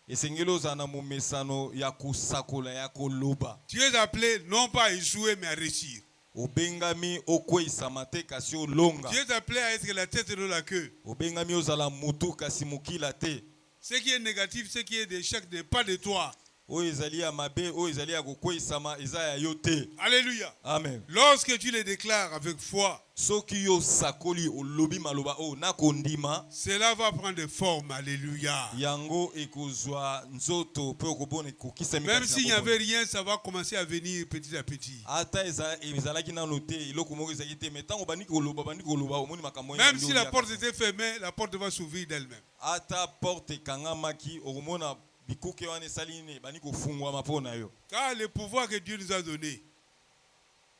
Esengeli ozala na momesano ya kosakola ya koloba. Tu es appelé non pas à échouer, mais à réussir. Obengami okweyisama te kasi olonga. Tu es appelé à être la tête et non la queue. Obengami ozala mutu kasi mokila te. Ce qui est négatif, ce qui est d'échec n'est pas de toi. Oyo ezali ya mabe oyo ezali ya kokweyisama eza ya yo te. Alléluia. Amen. Lorsque tu le déclares avec foi, Soki yo sakoli olobi maloba o nakondima cela va prendre forme. Alléluia. yango ekozwa nzoto pe okobona kokisa Même mikasi s'il n'y na avait kobona. rien, ça va commencer à venir petit à petit. Ata ezalaki nano te eloko moko ezalaki te mais ntango bandi koloba omoni makambo Même si la porte était fermée, la porte va s'ouvrir d'elle-même. ata porte ekangamaki okomona bikuke wana esali nini bandi kofungwama mpo na yo. Car le pouvoir que Dieu nous a donné,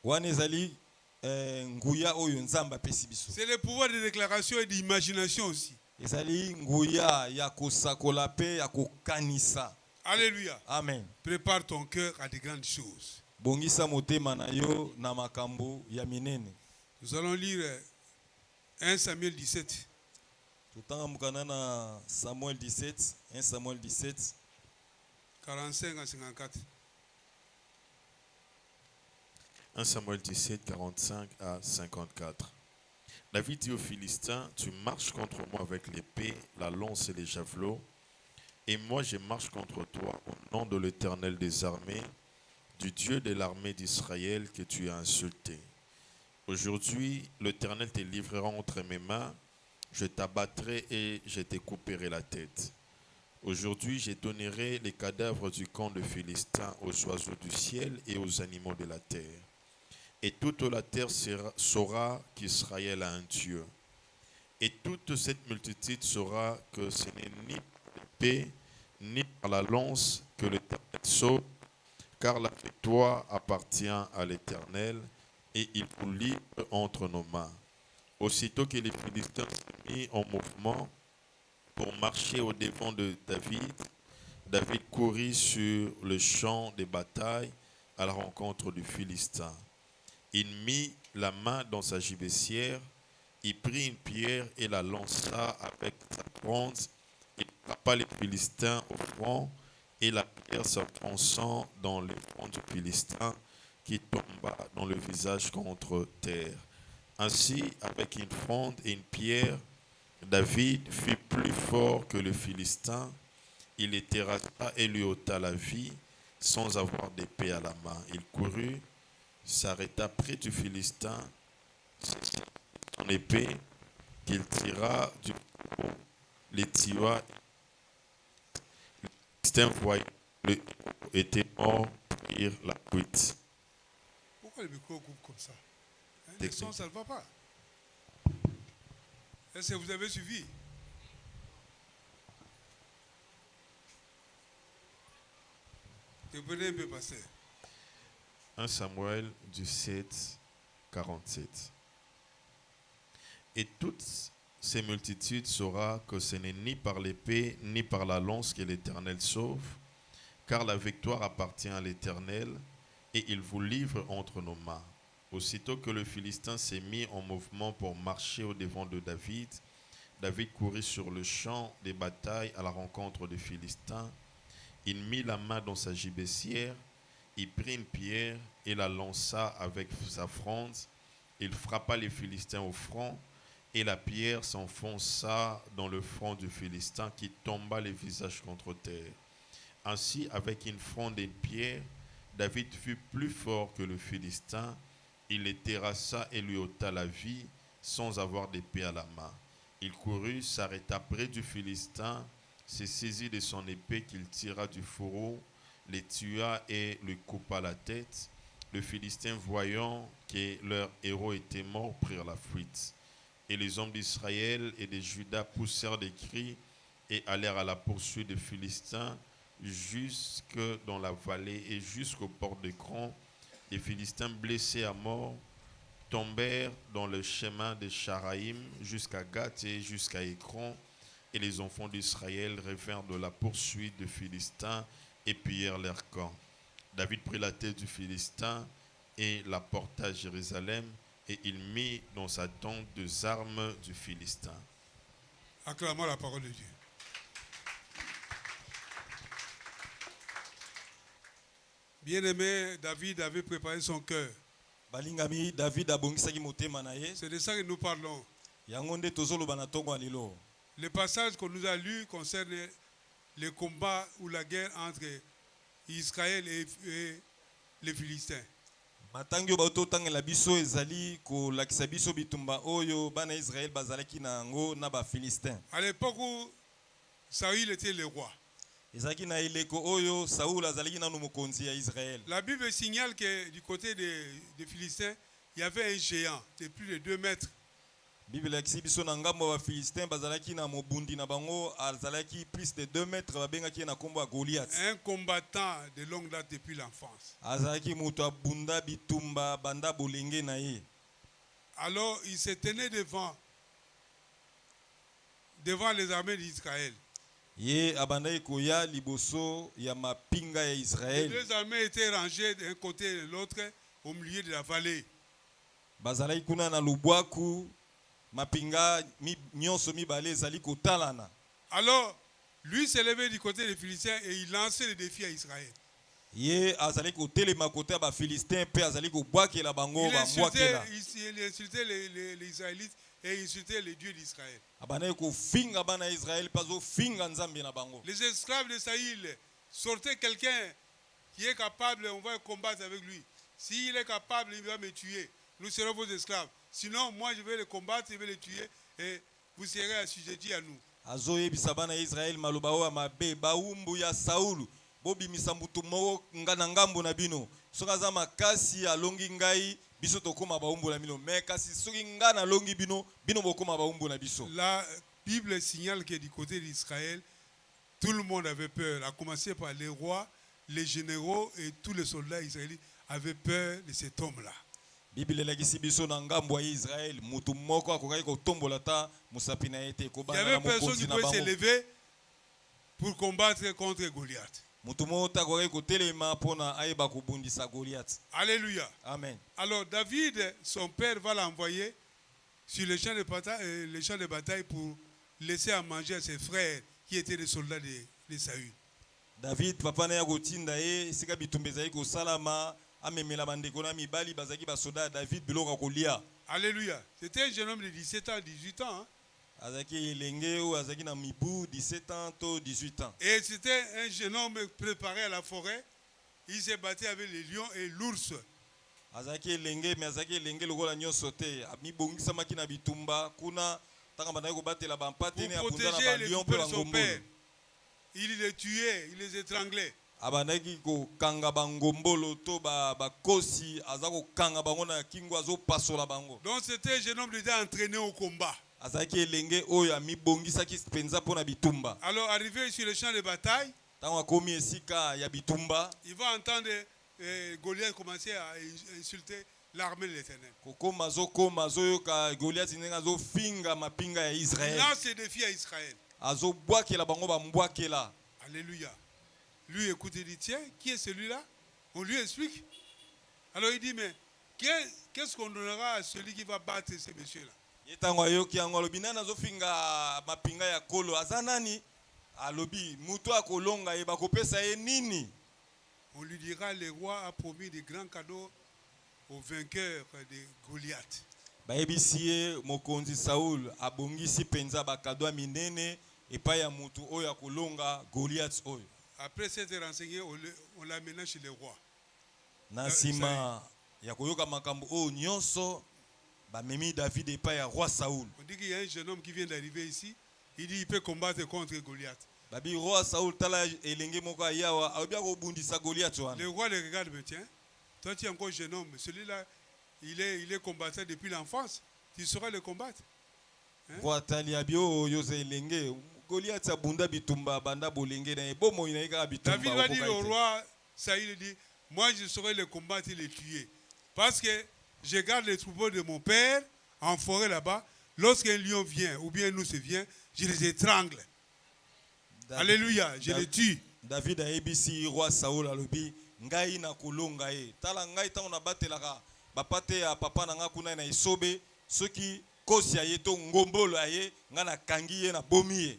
Wana ezali nguya oyo nzambe apesi biso. c'est le pouvoir de déclaration et d'imagination aussi. Ezali nguya ya kosakola pe ya kokanisa. Alléluia. Amen. Prépare ton cœur à de grandes choses. Bongisa motema na yo na makambo ya minene. Nous allons lire 1 Samuel 17. Tutanga mukana na Samuel 17, 1 Samuel 17, 45 à 54. 1 Samuel 17, 45 à 54. David dit aux Philistins, tu marches contre moi avec l'épée, la lance et les javelots, et moi je marche contre toi au nom de l'Éternel des armées, du Dieu de l'armée d'Israël que tu as insulté. Aujourd'hui, l'Éternel te livrera entre mes mains, je t'abattrai et je te couperai la tête. Aujourd'hui, je donnerai les cadavres du camp de Philistins aux oiseaux du ciel et aux animaux de la terre. Et toute la terre saura qu'Israël a un Dieu. Et toute cette multitude saura que ce n'est ni par l'épée, ni par la lance que l'Éternel sauve, car la victoire appartient à l'Éternel, et il vous livre entre nos mains. Aussitôt que les Philistins se mis en mouvement pour marcher au devant de David, David courut sur le champ de bataille à la rencontre du Philistin. Il mit la main dans sa gibecière, il prit une pierre et la lança avec sa bronze, il frappa les Philistins au front, et la pierre s'enfonçant dans le front du Philistin, qui tomba dans le visage contre terre. Ainsi, avec une fronde et une pierre, David fut plus fort que le Philistin. Il le terrassa et lui ôta la vie sans avoir d'épée à la main. Il courut, s'arrêta près du Philistin, saisit son épée qu'il tira du cou, les tua. Le Philistin voyant le héros était mort, prirent la fuite. Pourquoi le micro coupe comme ça? Le Technique. son, ça ne va pas. Est-ce que vous avez suivi? Reprenez un peu, pasteur. 1 Samuel 17, 47. Et toutes ces multitudes saura que ce n'est ni par l'épée ni par la lance que l'Éternel sauve, car la victoire appartient à l'Éternel, et il vous livre entre nos mains. Aussitôt que le Philistin s'est mis en mouvement pour marcher au-devant de David, David courut sur le champ des batailles à la rencontre des Philistins. Il mit la main dans sa gibecière, il prit une pierre et la lança avec sa fronde. Il frappa les Philistins au front, et la pierre s'enfonça dans le front du Philistin qui tomba le visage contre terre. Ainsi, avec une fronde et une pierre, David fut plus fort que le Philistin. Il le terrassa et lui ôta la vie sans avoir d'épée à la main. Il courut, s'arrêta près du Philistin, se saisit de son épée qu'il tira du fourreau, les tua et lui coupa la tête. Les Philistins, voyant que leur héros était mort, prirent la fuite. Et les hommes d'Israël et de Juda poussèrent des cris et allèrent à la poursuite des Philistins jusque dans la vallée et jusqu'au port d'Écron. Les Philistins, blessés à mort, tombèrent dans le chemin de Charaïm jusqu'à Gath et jusqu'à Écron. Et les enfants d'Israël revinrent de la poursuite des Philistins et pillèrent leur camp. David prit la tête du Philistin et la porta à Jérusalem, et il mit dans sa tente des armes du Philistin. Acclamons la parole de Dieu. Bien-aimé, David avait préparé son cœur. balingami David abongisaki motema na ye C'est de ça que nous parlons. yango nde tozoloba na ntongo ya lelo. Le passage qu'on nous a lu concerne le combat ou la guerre entre Israël et les Philistins. matangi oyo baototangela biso ezali kolakisa biso bitumba oyo bana Israel bazalaki na yango na bafilistin. À l'époque où Saül était le roi, ezalaki na eleko oyo Saul azalaki nanu mokonzi ya Israel. la Bible signale que du côté des Philistins, il y avait un géant de plus de 2 mètres. Bible elakisi biso na ngambo ya bafilistin bazalaki na mobundi na bango azalaki plus de 2 mètres, babengaki ye na nkombo ya Goliath. Un combattant de longue date depuis l'enfance. azalaki moto abunda bitumba banda bolenge na ye. Alors il se tenait devant les armées d'Israël. Ye abandaki koya liboso ya mapinga ya Les Israel. 2 armées étaient rangées d'un côté et de l'autre au milieu de la vallée. bazalaki kuna na lubwaku mapinga nyonso mibale ezali kotalana. Alors lui s'est levé du côté des Philistins et il lançait le défi à Israël. Ye azali kotelema kote ya bafilistin mpe azali kobwakela bango Il bambwakela. insultait les Israélites et il insultait les dieux d'Israël. abandaki kofinga bana ya Israel mpe azofinga nzambe na bango. Les esclaves de Saïl sortaient quelqu'un qui est capable, on va combattre avec lui. S'il est capable, il va me tuer. Nous serons vos esclaves. Sinon, moi, je vais le combattre, je vais le tuer et vous serez assujettis à nous. azoyebisa bana ya Israel maloba oyo ya mabe bawumbu ya Saulu bobimisa mbutu moko na ngambo na bino soki aza makasi alongi ngai biso tokoma bawumbu na bino me kasi soki ngai nalongi bino bino bokoma bawumbu na biso. La Bible signale que du côté d'Israël, tout le monde avait peur, à commencer par les rois, les généraux et tous les soldats israélites avaient peur de cet homme-là. Bible elakisi biso na ngambo ya Israel mutu moko akokaki kotombola ta musapi na ye te Il n'y kobana na avait personne qui mokonzi na pouvait se bango. lever pour combattre contre Goliath. Mutu moko te akokaki kotelema mpona ayeba kobundisa Goliath. Alléluia. Amen. Alors David, son père, va l'envoyer sur les champs de bataille pour laisser à manger à ses frères qui étaient des soldats de Saül. David papa na ya kotinda ye esika bitumba ezali kosalama amemela bandeko na mibali bazaki basoda ya David biloko ya kolia. Alléluia. C'était un jeune homme de 17 ans, 18 ans. Hein? azaki elenge oyo azaki na mibu 17 ans to 18 ans. Et c'était un jeune homme préparé à la forêt. Il s'est battu avec les lions et l'ours. azaki elenge me azaki elenge lokola nyonso te amibongisamaki na bitumba kuna tanga bandaki kobatela bampate ne Pour abunda na protéger les balion mpe troupes de son bangombolo. père. Il les tuait, il les étranglait. abandaki kokanga bangombolo to bakosi aza kokanga bango na kingo azopasola bango. Donc c'était un jeune homme déjà entraîné au combat. azalaki elenge oyo amibongisaki mpenza mpo na bitumba. Alors arrivé sur le champ de bataille, Tango akomi esika ya bitumba. Il va entendre Goliath commencer à insulter l'armée de l'Éternel. Kokoma zokoma zoyoka Goliath ndenge zo finga mapinga ya Il Israël. lance des défis à Israël. Azo bwakela bango ba mbwakela. Alléluia. Lui écoute, il dit, tiens, qui est celui-là? On lui explique. Alors il dit, mais qu'est-ce qu'on donnera à celui qui va battre ces messieurs-là? Yetango ayoki yango alobi nani azofinga mapinga ya kolo aza nani? Alobi mutu akolonga ye bakopesa ye nini? On lui dira, le roi a promis de grands cadeaux aux vainqueurs de Goliath. Bayebisi ye mokonzi Saul abongisi penza bakado ya minene epai ya mutu oyo akolonga Goliath oyo. Après s'être renseigné, on l'amène chez le roi. Na sima ya koyoka makambo oyo nyonso bamemi David epai ya roi Saul. On dit qu'il y a un jeune homme qui vient d'arriver ici. Il dit qu'il peut combattre contre Goliath. Babi roi Saul tala elenge moko ayawa abia ko bundisa Goliath wana. Le roi le regarde, mais tiens, toi tu es encore jeune homme, celui-là, il est combattant depuis l'enfance. Tu sauras le combattre. Roi tali abio yoze elenge Goliath abunda bitumba banda bolenge na ebomo inaika bitumba. David va dire au roi Saïd, il dit, moi je saurai le combattre et le tuer. Parce que je garde les troupeaux de mon père en forêt là-bas. Lorsqu'un lion vient ou bien un ours vient, je les étrangle. Alléluia, je les tue. David a ebisi roi Saul alobi ngai na kolonga ye. Tala ngai tango na batelaka bapate ya papa na nga kuna na isobe soki kosi ya ye to ngombolo ya ye nga na kangi ye na bomi ye.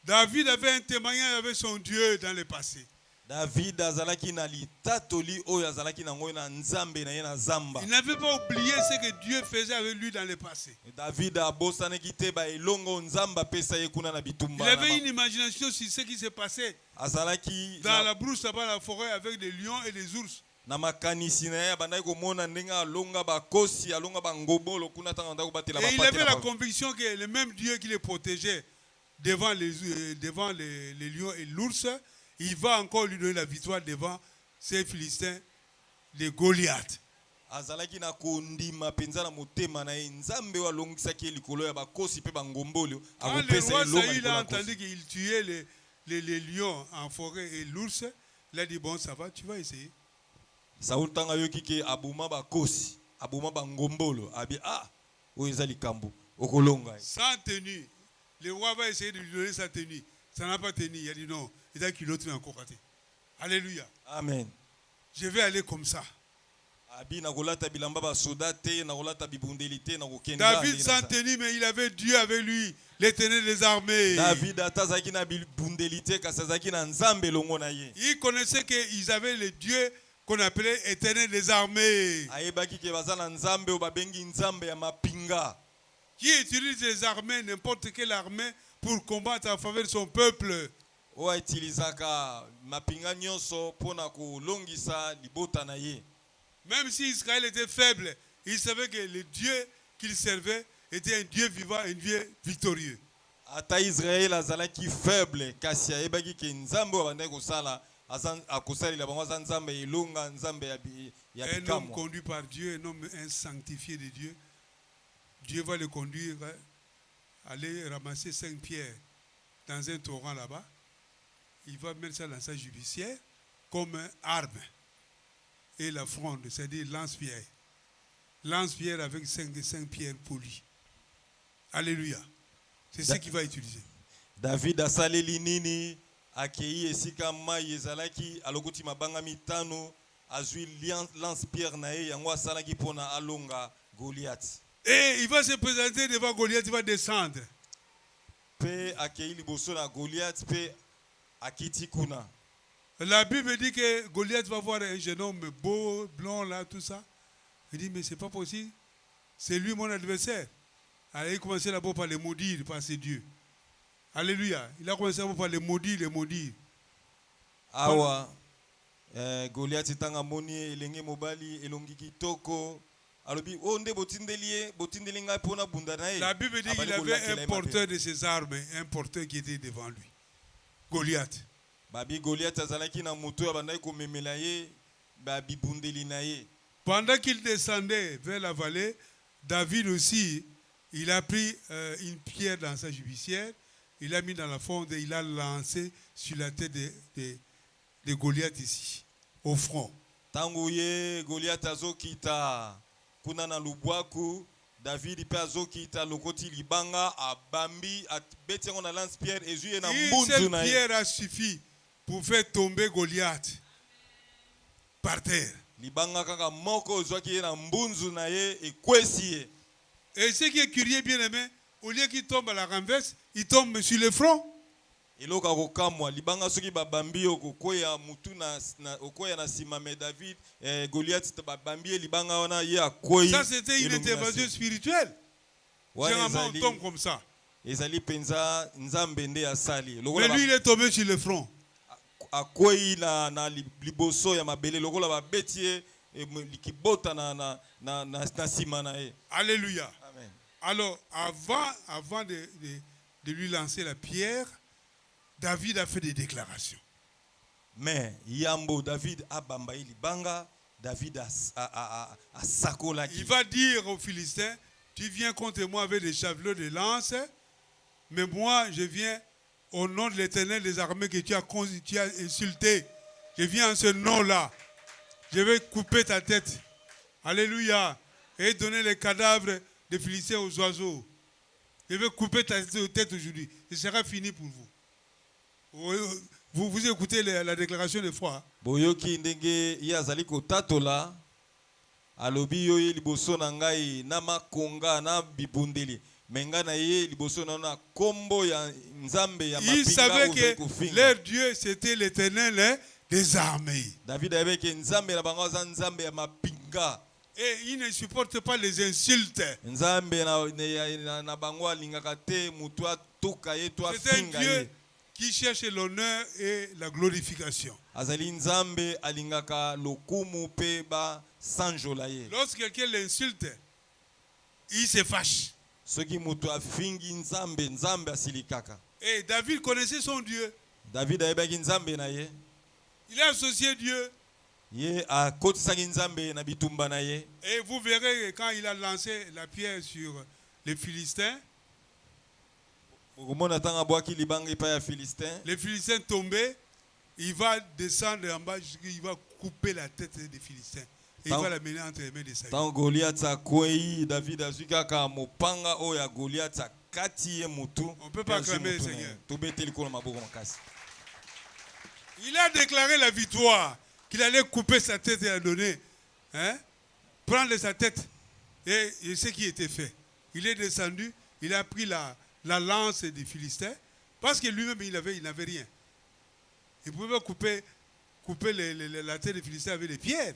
David avait un témoignage avec son Dieu dans le passé. David azalaki na litatoli oyo azalaki na ngoyi na nzambe na ye na zamba. Il n'avait pas oublié ce que Dieu faisait avec lui dans le passé. David abosanaki te ba elongo nzamba pesa ye kuna na bitumba. Il avait une imagination sur ce qui s'est passé azalaki dans la brousse là-bas, la forêt, avec des lions et des ours. Na makanisi na ye bandaki komona ndenge alonga bakosi alonga bangobolo kuna tanga ndako batela Et il bapate. avait la conviction que le même Dieu qui les protégeait devant les lions et l'ours, il va encore lui donner la victoire devant ces Philistins de Goliath. Azalaki na kondima penza na motema na ye nzambe walongisaki likolo ya bakosi pe bangombolo Quand le akopesa roi elonga Saïd likolo a ya entendu kosi. qu'il tuait les lions en forêt et l'ours, il a dit, bon, ça va, tu vas essayer. Saul tanga yoki ke abuma bakosi abuma bangombolo abi oyo eza likambo okolonga ye. Sans tenue. Le roi va essayer de lui donner sa tenue. Ça n'a pas tenu. Il a dit non. Il a qu'il l'autre encore raté. Alléluia. Amen. Je vais aller comme ça. Abi na kolata bilamba ba soda te na kolata bibundeli te na kokenda. David sans tenue, mais il avait Dieu avec lui, l'Éternel des armées. David atazaki na bibundeli te kasazaki na nzambe longo na ye. Il connaissait qu'ils avaient le Dieu qu'on appelait Éternel des armées. Ayebaki ke baza na nzambe o babengi nzambe ya mapinga. Qui utilise les armées, n'importe quelle armée, pour combattre en faveur de son peuple. O utilisaka mapinga nyonso pona ko longisa libota na ye. Même si Israël était faible, il savait que le Dieu qu'il servait était un Dieu vivant, un Dieu victorieux. Ata Israël azalaki faible kasi ayebaki ke nzambe abandaki kosala akosalila bango aza nzambe elonga nzambe ya Un homme bikamwa. conduit par Dieu, un homme sanctifié de Dieu, Dieu va le conduire, aller ramasser 5 pierres dans un torrent là-bas. Il va mettre ça dans sa judiciaire comme arme. Et la fronde, c'est-à-dire lance-pierre. Lance-pierre avec 5 pierres polies. Alléluia. C'est ce qu'il va utiliser. David asaleli nini akei esika mai ezalaki alokoti mabanga mitano azwi lance pierre na ye yango asalaki pona alonga Goliath. Et il va se présenter devant Goliath, il va descendre. Pe akei liboso na Goliath pe akiti kuna. La Bible dit que Goliath va voir un jeune homme beau, blond, là, tout ça. Il dit, mais c'est pas possible. C'est lui mon adversaire. Alors il commençait d'abord par les maudire, par ses dieux. Alléluia. Il a commencé d'abord par les maudire, les maudire. Awa Goliath tanga moni elenge mobali elongi kitoko alobi onde botindeli ngai pona bunda na ye. La Bible dit qu'il avait un porteur de ses armes, un porteur qui était devant lui. Goliath. Babi Goliath azalaki na moto abandaki komemela ye babi bundeli na ye. Pendant qu'il descendait vers la vallée, David aussi, il a pris une pierre dans sa judiciaire il a mis dans la fonte et il a lancé sur la tête de Goliath ici, au front. Tangu ye Goliath azokita kuna na lubwaku, David pe azokita lokoti libanga abambi abeti yango na lance pierre ezuye na Une mbunzu seule na ye. pierre a suffi pour faire tomber Goliath par terre. Libanga kaka moko ozwaki ye na mbunzu na ye ekwesi ye. Et ce qui est curieux, bien aimé, au lieu qu'il tombe à la renverse, il tombe sur le front. Eloka kokamwa libanga soki babambi okokoya mutu na okoya na sima me David Goliath babambi libanga wana ye akoyi. Ça, c'était une intervention spirituelle. Généralement, on tombe comme ça. Ezali penza nzambe nde asali. Mais lui, il est tombé sur le front. Akoyi na liboso ya mabele lokola babeti ye likibota na sima na ye. Alléluia. Amen. Alors, avant de lui lancer la pierre, David a fait des déclarations. Mais yambo David abambayi libanga, David a sakolaki. Il va dire aux Philistins, tu viens contre moi avec des javelots de lance, mais moi je viens au nom de l'Éternel des armées que tu as insulté. Je viens en ce nom-là. Je vais couper ta tête. Alléluia. Et donner les cadavres des Philistins aux oiseaux. Je vais couper ta tête aujourd'hui. Ce sera fini pour vous. Vous écoutez la déclaration de foi. Boyoki ndenge yazali kotatola alobi yo liboso na ngai na makonga na bibundeli menga na ye liboso na kombo ya nzambe ya mapinga. Il savait que leur Dieu c'était l'Éternel des armées. David avait que nzambe la bango za nzambe ya mapinga. Et il ne supporte pas les insultes. Nzambe na bango alingaka te mutu atoka ye to afinga ye. C'est un Dieu qui cherche l'honneur et la glorification. Azali nzambe alingaka lokumu pe ba sanjola ye. Lorsque quelqu'un l'insulte, il se fâche. Soki mutu afingi nzambe nzambe asilikaka. Et David connaissait son Dieu. David ayebaki nzambe na ye. Il a associé Dieu. Ye akotisaki nzambe na bitumba na ye. Et vous verrez quand il a lancé la pierre sur les Philistins. Les Philistins tombaient, il va descendre en bas, il va couper la tête des Philistins. Et il va la mener entre les mains de Saül. Tant Goliath akwei David azukaka mopanga oya Goliath akati ye mutu. On ne peut pas acclamer le Seigneur. Tobeteli kola maboko makasi. Il a déclaré la victoire, qu'il allait couper sa tête et la donner. Prendre sa tête. Et ce qui était fait. Il est descendu, il a pris la lance des Philistins, parce que lui-même, il n'avait rien. Il pouvait couper la tête des Philistins avec des pierres.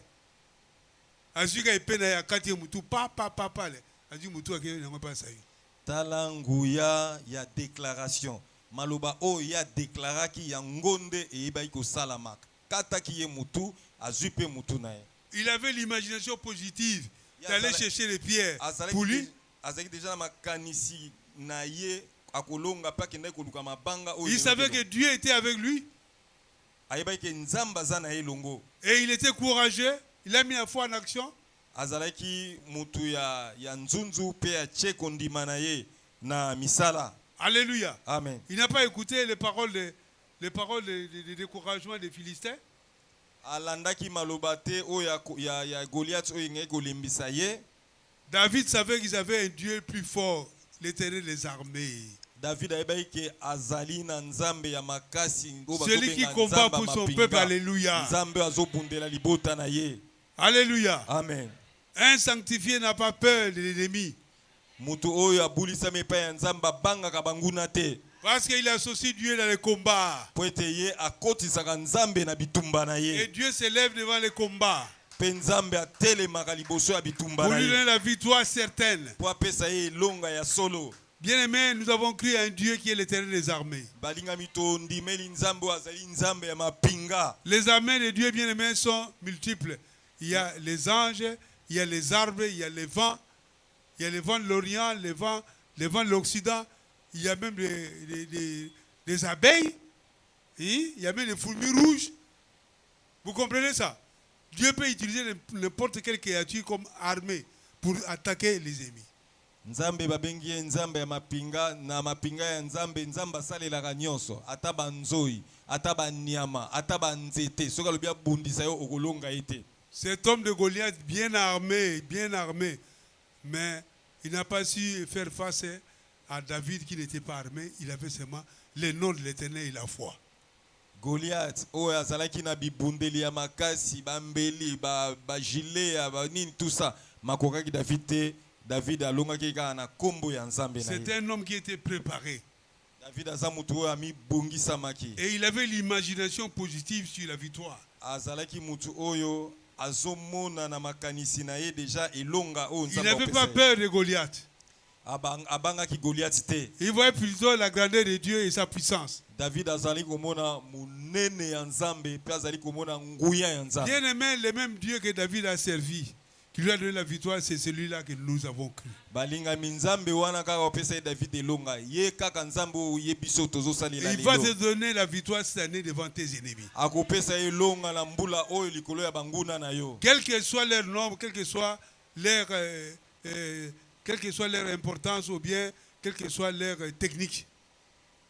Talanguya ya déclaration. Maloba o ya déclaraki ya ngonde e ibai ko salamak. Kataki ye mutu azupe mutu na ye. Il avait l'imagination positive d'aller chercher les pierres pour lui. Azaki déjà makanisi na ye akolonga pa kende koluka mabanga o. Il savait que Dieu était avec lui. Ayeba ke nzamba za na ye longo. Et il était courageux. Il a mis la foi en action. Azalaki mutu ya nzunzu pe ya cheko ndima na ye na misala. Alléluia. Amen. Il n'a pas écouté les paroles de découragement des Philistins. Alandaki malobate o ya Goliath o yenge kolimbisa ye. David savait qu'ils avaient un Dieu plus fort, l'Éternel des armées. David ayebaki ke azali na nzambe ya makasi. Celui qui combat pour son peuple. Alléluia. Nzambe azobundela libota na ye. Alléluia. Amen. Un sanctifié n'a pas peur de l'ennemi. Mutu oyo abulisami pa ya nzamba bangaka banguna te. Parce qu'il associe Dieu dans les combats. Po ete ye akotisaka nzambe na bitumba na ye. Et Dieu s'élève devant les combats. Pe nzambe atelemaka liboso ya bitumba pour na lui donner ye. la victoire certaine. Po apesa ye elonga ya solo. Bien-aimés, nous avons cru à un Dieu qui est l'Éternel des armées. Balingami to ndimeli nzambe oyo azali nzambe ya mapinga. Les armées de Dieu, bien-aimés, sont multiples. Il y a les anges, il y a les arbres, il y a les vents. Il y a les vents de l'Orient, les vents de l'Occident. Il y a même des abeilles. Il y a même des fourmis rouges. Vous comprenez ça? Dieu peut utiliser n'importe quelle créature comme armée pour attaquer les ennemis. Nzambe babengi ye nzambe ya mapinga, na mapinga ya nzambe nzambe asalelaka nyonso ata banzoi ata banyama ata banzete soki alobi abundisa yo okolonga ye te. Cet homme de Goliath bien armé, mais il n'a pas su faire face à David qui n'était pas armé. Il avait seulement le nom de l'Éternel et la foi. Goliath oyo azalaki na bibundeli ya makasi bambeli ba gilet ba nini tout ça makokaki David te. David alongaki kaka na kombo ya nzambe na ye. C'était un homme qui était préparé. David azamutu oyo ami bongisamaki. Et il avait l'imagination positive sur la victoire. Azalaki mutu oyo azomona na makanisi na ye déjà elonga oyo Il nzambe. n'avait pas peur de Goliath. Abangaki Goliath te. Il voyait plutôt la grandeur de Dieu et sa puissance. David azali komona munene ya nzambe pe azali komona nguya ya nzambe. Bien aimé, le même Dieu que David a servi, qui lui a donné la victoire, c'est celui-là que nous avons cru. Balinga minzambe wana kaka opesa David elonga ye kaka nzambe oye biso tozo salela. Il va te donner la victoire cette année devant tes ennemis. Akopesa elonga na mbula oyo likolo ya banguna na yo. Quel que soit leur nombre, quelle que soit leur importance ou bien quelle que soit leur technique.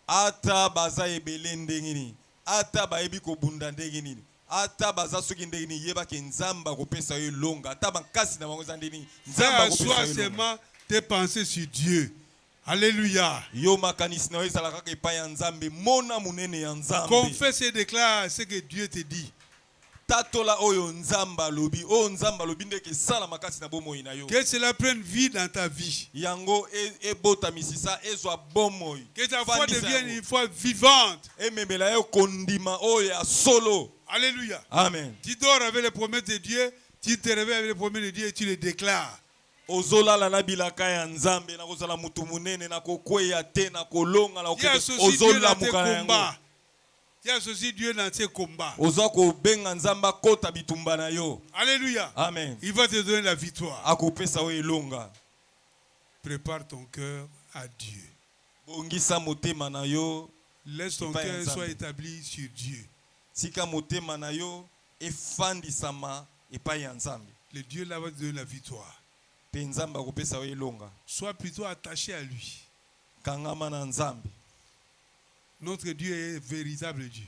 Ata baza ebele ndenge nini, ata bayebi kobunda ndenge nini, ata baza soki ndenge nini yeba ke nzamba kopesa yo longa, ata bankasi na bango ndenge nini nzamba kopesa yo longa. Sois seulement tes pensées sur Dieu. Alléluia. Yo makanisi na yo ezala kaka epai ya nzambe, mona munene ya nzambe. Confesse et déclare ce que Dieu te dit. Tatola oyo nzamba lobi, o nzamba lobi ndeke sala makasi na bomoi na yo. Que cela prenne vie dans ta vie. Yango ebota misisa ezwa bomoi. Que ta foi devienne une foi vivante. Ememela yo kondima oyo ya solo. Alléluia. Amen. Tu dors avec les promesses de Dieu, tu te réveilles avec les promesses de Dieu et tu les déclares. Ozolala na bilaka ya nzambe na kozala mutu munene na kokweya te na kolonga na okende ozolamuka na yango. Il y a ceci Dieu dans ses combats. Ozako benga nzamba kota bitumba na yo. Alléluia. Amen. Il va te donner la victoire. Akopesa we longa. Prépare ton cœur à Dieu. Bongisa motema na yo. Laisse ton cœur soit établi sur Dieu. Sika motema na yo efandisama epai ya nzambe. Le Dieu là va te donner la victoire. Pe nzamba akopesa we longa. Sois plutôt attaché à lui. Kangama na nzambe. Notre Dieu est véritable Dieu.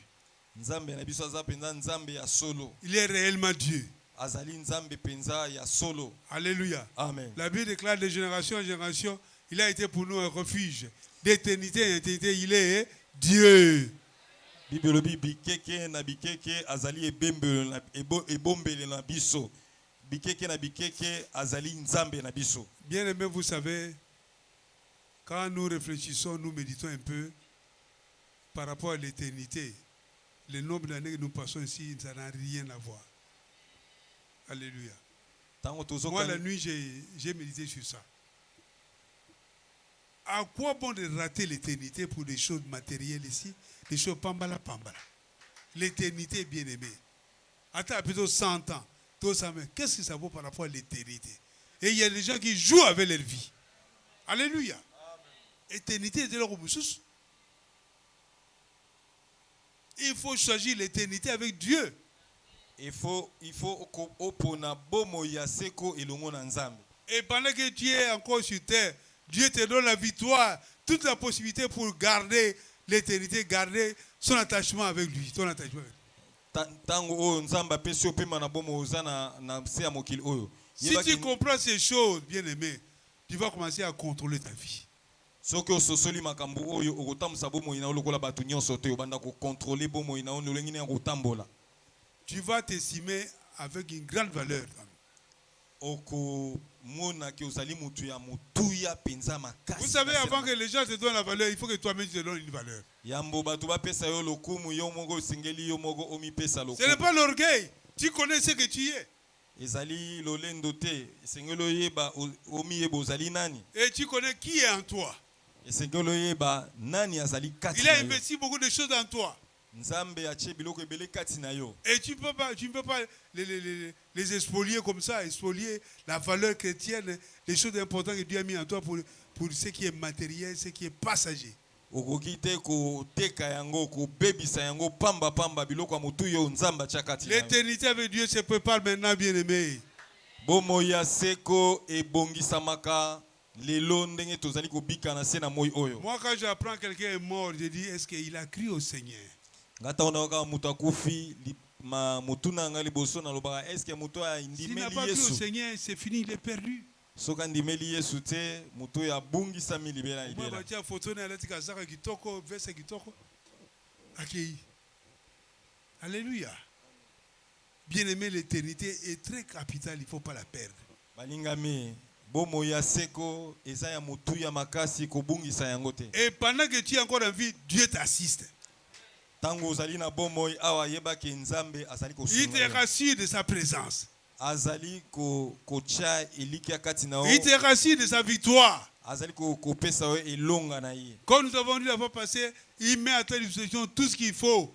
Nzambe na biso aza penza nzambe ya solo. Il est réellement Dieu. Azali nzambe penza ya solo. Alléluia. Amen. La Bible déclare de génération en génération, il a été pour nous un refuge. D'éternité en éternité, il est Dieu. Bible bikeke na bikeke azali ebembele na ebombele na biso. Bikeke na bikeke azali nzambe na biso. Bien aimé, vous savez, quand nous réfléchissons, nous méditons un peu par rapport à l'éternité, le nombre d'années que nous passons ici, ça n'a rien à voir. Alléluia. Moi, la nuit, j'ai médité sur ça. À quoi bon de rater l'éternité pour des choses matérielles ici, des choses pambala. L'éternité, bien aimée. Attends, plutôt 100 ans, 200 ans. Qu'est-ce que ça vaut par rapport à l'éternité? Et il y a des gens qui jouent avec leur vie. Alléluia. Éternité de leur ressource. Il faut choisir l'éternité avec Dieu. Il faut opona bomo ya seko elongo na nzambe. Et pendant que tu es encore sur terre, Dieu te donne la victoire, toute la possibilité pour garder l'éternité, garder son attachement avec lui, ton attachement avec lui. Tango o nzamba pesi opema na bomo ozana na se amokili oyo. Si tu comprends ces choses, bien aimé, tu vas commencer à contrôler ta vie. Soki ososoli makambo oyo okotambusa bomoi na lokola batu nyonso te obanda ko contrôler bomoi na onolengi na kotambola. Tu vas t'estimer avec une grande valeur. Oko mona ki ozali mutu ya mutuya penza makasi. Vous savez, avant que les gens te donnent la valeur, il faut que toi-même tu te donnes une valeur. Yambo batu ba pesa yo lokumu yo mongo singeli yo mongo omi pesa lokumu. Ce n'est pas l'orgueil. Tu connais ce que tu es. Ezali lolendo te singelo yeba omi yeba ozali nani. Et tu connais qui est en toi. Singelo yeba nani azali kati. Il a investi beaucoup de choses en toi. Nzambe ache biloko ebele kati na yo. Et tu ne peux pas les expolier comme ça, expolier la valeur chrétienne, les choses importantes que Dieu a mis en toi pour ce qui est matériel, ce qui est passager. Okokite ko teka yango ko bebisa yango pamba pamba biloko amutu yo nzamba chakati. L'éternité avec Dieu se prépare maintenant, bien aimé. Bomo ya seko ebongisamaka lelo ndenge tozali kobika na se na moi oyo. Moi, quand j'apprends quelqu'un est mort, je dis, est-ce qu'il a crié au Seigneur? Ngata ona ka mutu akufi ma mutuna ngali boso na lobaka est-ce que mutu a S'il n'a indimeli pas crié au Yesu? Seigneur, c'est fini, il est perdu. Soka ndimeli Yesu te mutu ya bungisa mi libela Moi, libela. je photo na lati kazaka kitoko, verse kitoko. Accueilli. Alléluia. Bien-aimé, l'éternité est très capitale, il ne faut pas la perdre. Balingami bomo ya seko eza ya mutu ya makasi kobungisa yango te. Et pendant que tu es encore en vie, Dieu t'assiste. Tango ozali na bomoi awa yebaki nzambe azali Il te kosunga. rassure de sa présence. Azali kocha eliki kati na o. Il te rassure de sa victoire. Azali kopesa o elonga na ye. Comme nous avons dit la fois passée, il met à ta disposition tout ce qu'il faut.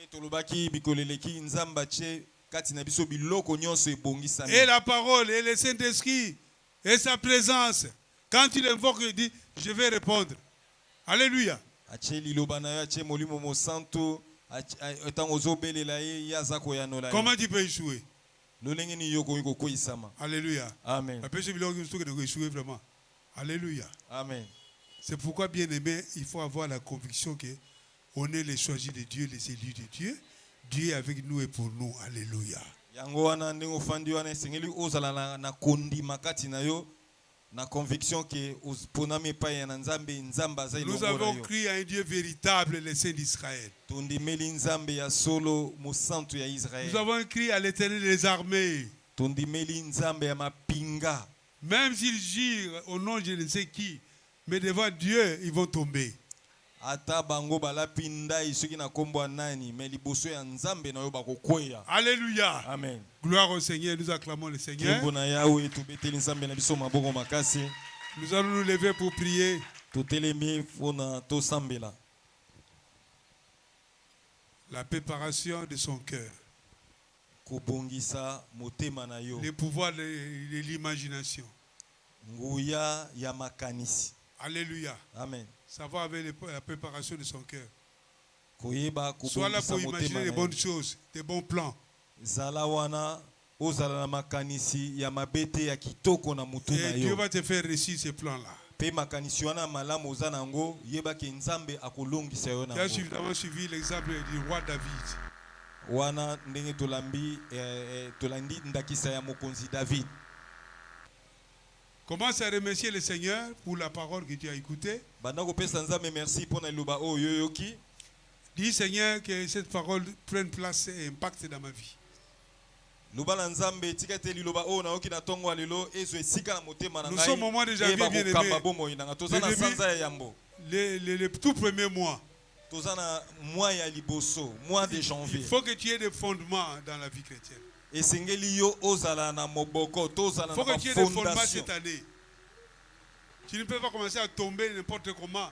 Et tolobaki bikoleleki nzamba che kati na biso biloko nyonso ebongisa. Et la parole, et le Saint-Esprit, et sa présence. Quand il invoque, il dit, je vais répondre. Alléluia. Ache liloba na yo ache molimo mo santo etango zobelela ye yaza koyanola. Comment tu peux échouer? Lolenge ni yoko yoko koisama. Alléluia. Amen. La péché bilan qui nous échouer vraiment. Alléluia. Amen. C'est pourquoi, bien aimé, il faut avoir la conviction que on est les choisis de Dieu, les élus de Dieu. Dieu est avec nous et pour nous. Alléluia. Yango wana ndenge ofandi wana esengeli ozala na kondima kati na yo na conviction que ponami pa ya nzambe nzamba za ilongo. Nous avons crié à un Dieu véritable, le Saint d'Israël. Tondimeli nzambe ya solo musantu ya Israël. Nous avons crié à l'Éternel des armées. Tondimeli nzambe ya mapinga. Même s'ils jurent au nom de je ne sais qui, mais devant Dieu, ils vont tomber. Ata bango balapi ndai soki na kombo nani mais liboso ya nzambe na yo bakokweya. Alléluia. Amen. Gloire au Seigneur, nous acclamons le Seigneur. Kimbo na yawe tobeteli nzambe na biso maboko makasi. Nous allons nous lever pour prier. Totelemi fona tosambela. La préparation de son cœur. Kobongisa motema na yo. Le pouvoir de l'imagination. Nguya ya makanisi. Alléluia. Amen. Ça va avec la préparation de son cœur. Koyeba Sois là kobongisa pour imaginer motema les na bonnes yo. choses, des bons plans. Zala wana ozala na makanisi ya mabete ya kitoko na mutu na Et Dieu yo. va te faire réussir ces plans-là. Pe makanisi wana malamu oza nango yeba ke nzambe akolongisa yo Tu as nango. suffisamment suivi l'exemple du roi David. Wana ndenge tolandi ndakisa ya mokonzi David. Commence à remercier le Seigneur pour la parole que tu as écoutée. Banda kopesa nzambe merci pona liloba oyo yoyoki. Dis Seigneur que cette parole prenne place et impacte dans ma vie. Luba na nzambe tika te liloba oyo na yoki na tongo lelo ezo esika na motema na Nous ngai. sommes au mois de janvier, Eba bien kokamba aimé. bomoi na toza Le na début- sanza ya yambo. Le tout premier mois, Toza na mois ya liboso, mois de janvier. il faut que tu aies des fondements dans la vie chrétienne. Esengeli yo ozala na moboko, tozala Il faut na que tu aies des fondements fondation. cette année. Tu ne peux pas commencer à tomber n'importe comment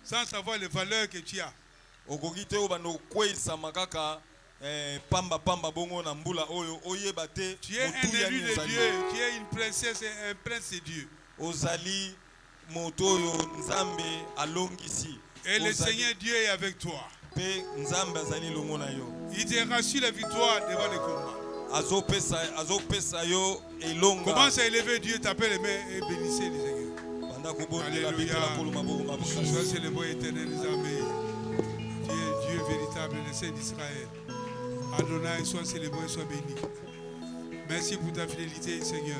sans savoir les valeurs que tu as. Okoki te o bando kwesa makaka pamba pamba bongo na mbula oyo oyeba te Tu es un motu ya élu de ozali. Dieu, tu es une princesse et un prince de Dieu. Ozali moto oyo nzambe alongisi. Et le Ozali Seigneur Dieu est avec toi. pe nzambe azali longo na yo. Il te rassure la victoire devant les combats. Azopesa yo elonga. Commence à élever Dieu, taper les mains et bénissez les Seigneur. Banda kobondela Alléluia. betela kolo maboko mabusu. Sois célébré éternel des armées. Tu es Dieu véritable, le Saint d'Israël. Adonai, sois célébré, sois béni. Merci pour ta fidélité, Seigneur.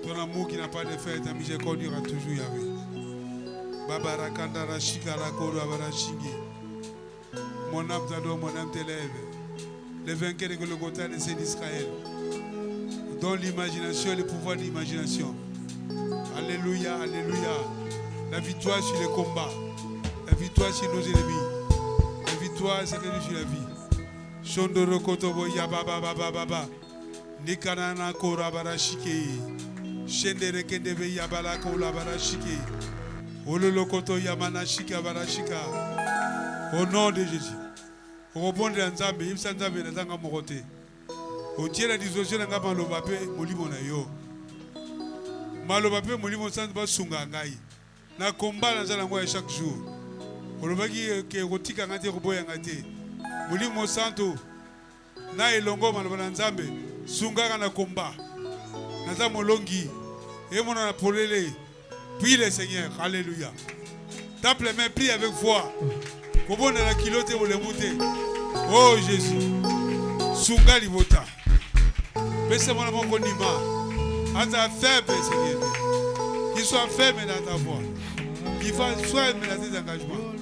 Ton amour qui n'a pas de fin, ta miséricorde durera toujours, Yahweh. Babarakanda rashika rakoro abarashingi. Mon âme t'adore, mon âme t'élève. Le vainqueur de Golgotha, le Saint d'Israël. Donne l'imagination et le pouvoir de l'imagination. Alléluia, alléluia. La victoire sur les combats. La victoire sur nos ennemis. La victoire, c'est sur la vie. Shondoro kotobo yababa baba baba. Nikanana kora barashike. Shendere kendebe yabala kola barashike. Ololo koto yamana shika barashika. Au nom de Jésus. Rebonde nzambe, imsa nzambe na zanga mokote. Otie la disposition na ngaba loba pe molimo na yo. Maloba pe molimo santo basunga ngai. Na komba na zala ngwa chaque jour. Olobaki ke rotika ngate roboya ngate. Molimo santo na elongo maloba na nzambe sungaka na komba. Naza molongi. E mona na polele Prie le Seigneur. Alléluia. Tape les mains, prie avec foi. Comment on a la kilote ou le monter. Oh Jésus. Sunga libota. Baisse mon amour konima. Ata faible Seigneur. Qu'il soit ferme dans ta voix. Qu'il soit ferme dans tes engagements.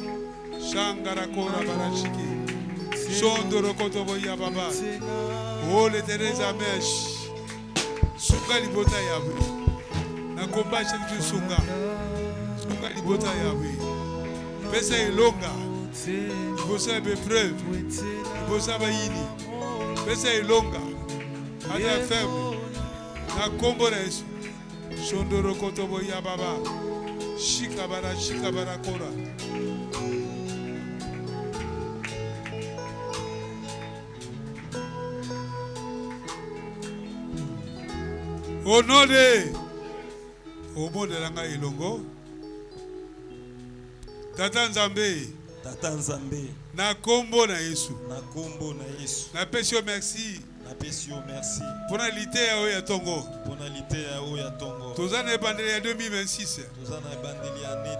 Shangara kora barashiki. Shondoro kotobo ya baba. Oh l'Éternel Zamesh. Sunga libota yawe. Na combat chaque jour sunga. Sunga libota yawe. Pesa ilonga. Ibosa bepreuve. Ibosa bayini. Pesa ilonga. Ata ferme. Na kombo na Yesu. Shondoro kotobo ya baba. Shikabara kora. Au nom de au monde de l'anga ilongo. Tata Nzambe. Tata Nzambe. Na kombo na Yesu. Na kombo na Yesu. Na pesio merci. Na pesio merci. Pour la lité ya oya tongo. Pour la lité ya oya tongo. Tozana ebandeli ya 2026. Tozana ebandeli ya année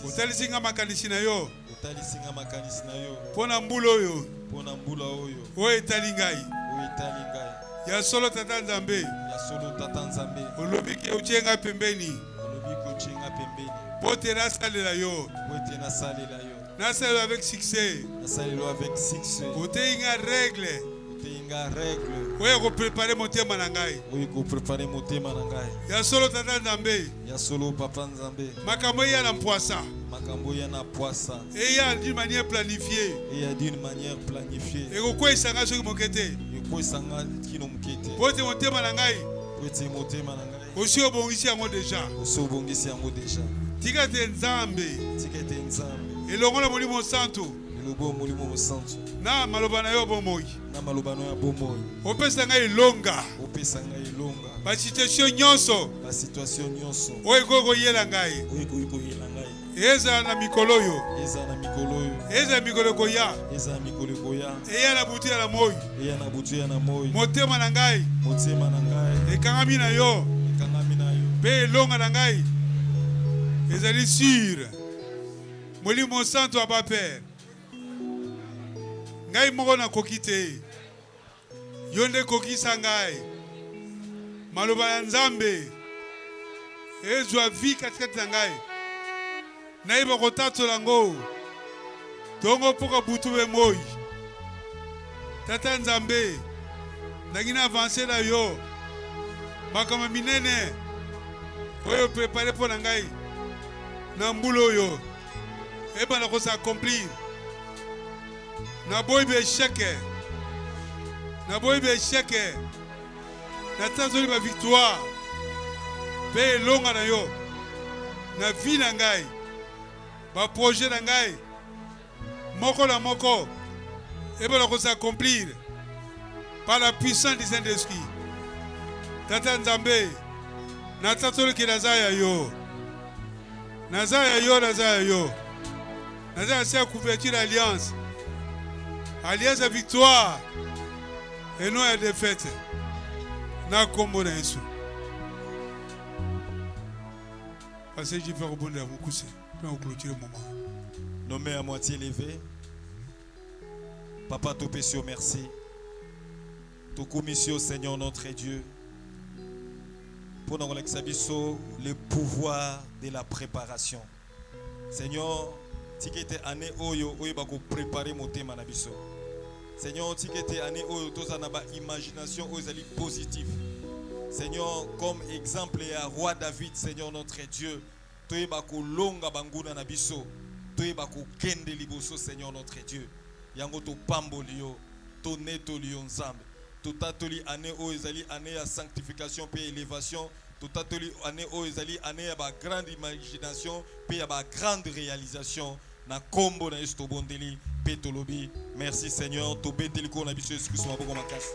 2026. Otalisinga makanisi na yo. Otalisinga makanisi na yo. Pona mbula oyo. Pona mbula oyo. Oyo etali ngai. Oyo etali ngai. Ya solo Tata Nzambe. Ya solo Tata Nzambe. Olobi ke ochenga pembeni. Olobi ke ochenga pembeni. Pote nasalela yo. Pote nasalela yo. Nasalela avec succès. Nasalela avec succès. Pote inga règle. Pote inga règle. Oyo ko préparer motema na ngai. Oyo ko préparer motema na ngai. Ya solo Tata Nzambe. Ya solo Papa Nzambe. Makambo ya na mpoisa. Makambo ya na poisa. Et ya d'une manière planifiée. Et ya d'une manière planifiée. Et ko kwesanga soki mokete. Kwesanga kino mukete. Pote motema na ngai. Pote motema na ngai. Osi obongisi yango déjà. Osi obongisi yango déjà. Tika te Nzambe. Tika te Nzambe. Elongo na molimo santo. Elobo molimo santo. Na maloba na yo bomoi. Na maloba na yo bomoi. Opesa ngai ilonga. Opesa ngai ilonga. Ba situation nyonso. Ba situation nyonso. Oyo koko yela ngai. Oyo koko yela ngai. Eza na mikolo yo. Eza na mikolo yo. Eza mikolo koya. Eza mikolo koya. Eya na butu ya na moi. Eya na butu ya na moi. Motema na ngai. Motema na ngai. Ekangami na yo. Ekangami na yo. Pe elonga na ngai. Ezali sûr. Molimo santo aba père. Ngai moko na koki te. Yo nde kokisa ngai. Maloba ya Nzambe. Ezwa vi katikati na ngai. Naiba kotatola ngo. Tongo poka butu be moi. Tata Nzambe. Nangina avancer na yo. Makama minene. Oyo préparé pour ngai. Na mbulo yo. Eba na ko s'accomplir. Na boy be échec. Na boy be échec. Na tazoli ba victoire. Pe longa na yo. Na vie na ngai. Ba projet na ngai. Moko na moko. Eba na ko s'accomplir. Par la puissance du Saint-Esprit. Tata Nzambe. Na tatoli ki nazaya yo. Nazaya yo, nazaya yo. Nazaya c'est la couverture d'alliance. Alliance à victoire. Et non à défaite. Na kombo na Yesu. Parce que je vais rebondir à mon cousin. Puis on clôture le moment. Nos mains à moitié levées. Papa Topesio, merci. Ton commission, Seigneur notre Dieu. Pour nous le pouvoir de la préparation. Seigneur, tikete année oyo bako préparer mon thème na biso. Seigneur, tikete année oyo toza na ba imagination ozali positif. Seigneur, comme exemple ya roi David, Seigneur notre Dieu, toye bako longa banguna na biso, toye bako kende liboso, Seigneur notre Dieu. Yango to pambolio, to netolio nzambe. Tout atoli année oyo ezali année ya sanctification puis élévation. Tout atoli année oyo ezali année ya ba grande imagination puis ya ba grande réalisation. Na kombo na Yesu tobondeli pe tolobi. Merci Seigneur, to beteli ko na biso Yesu Christ maboko makasi.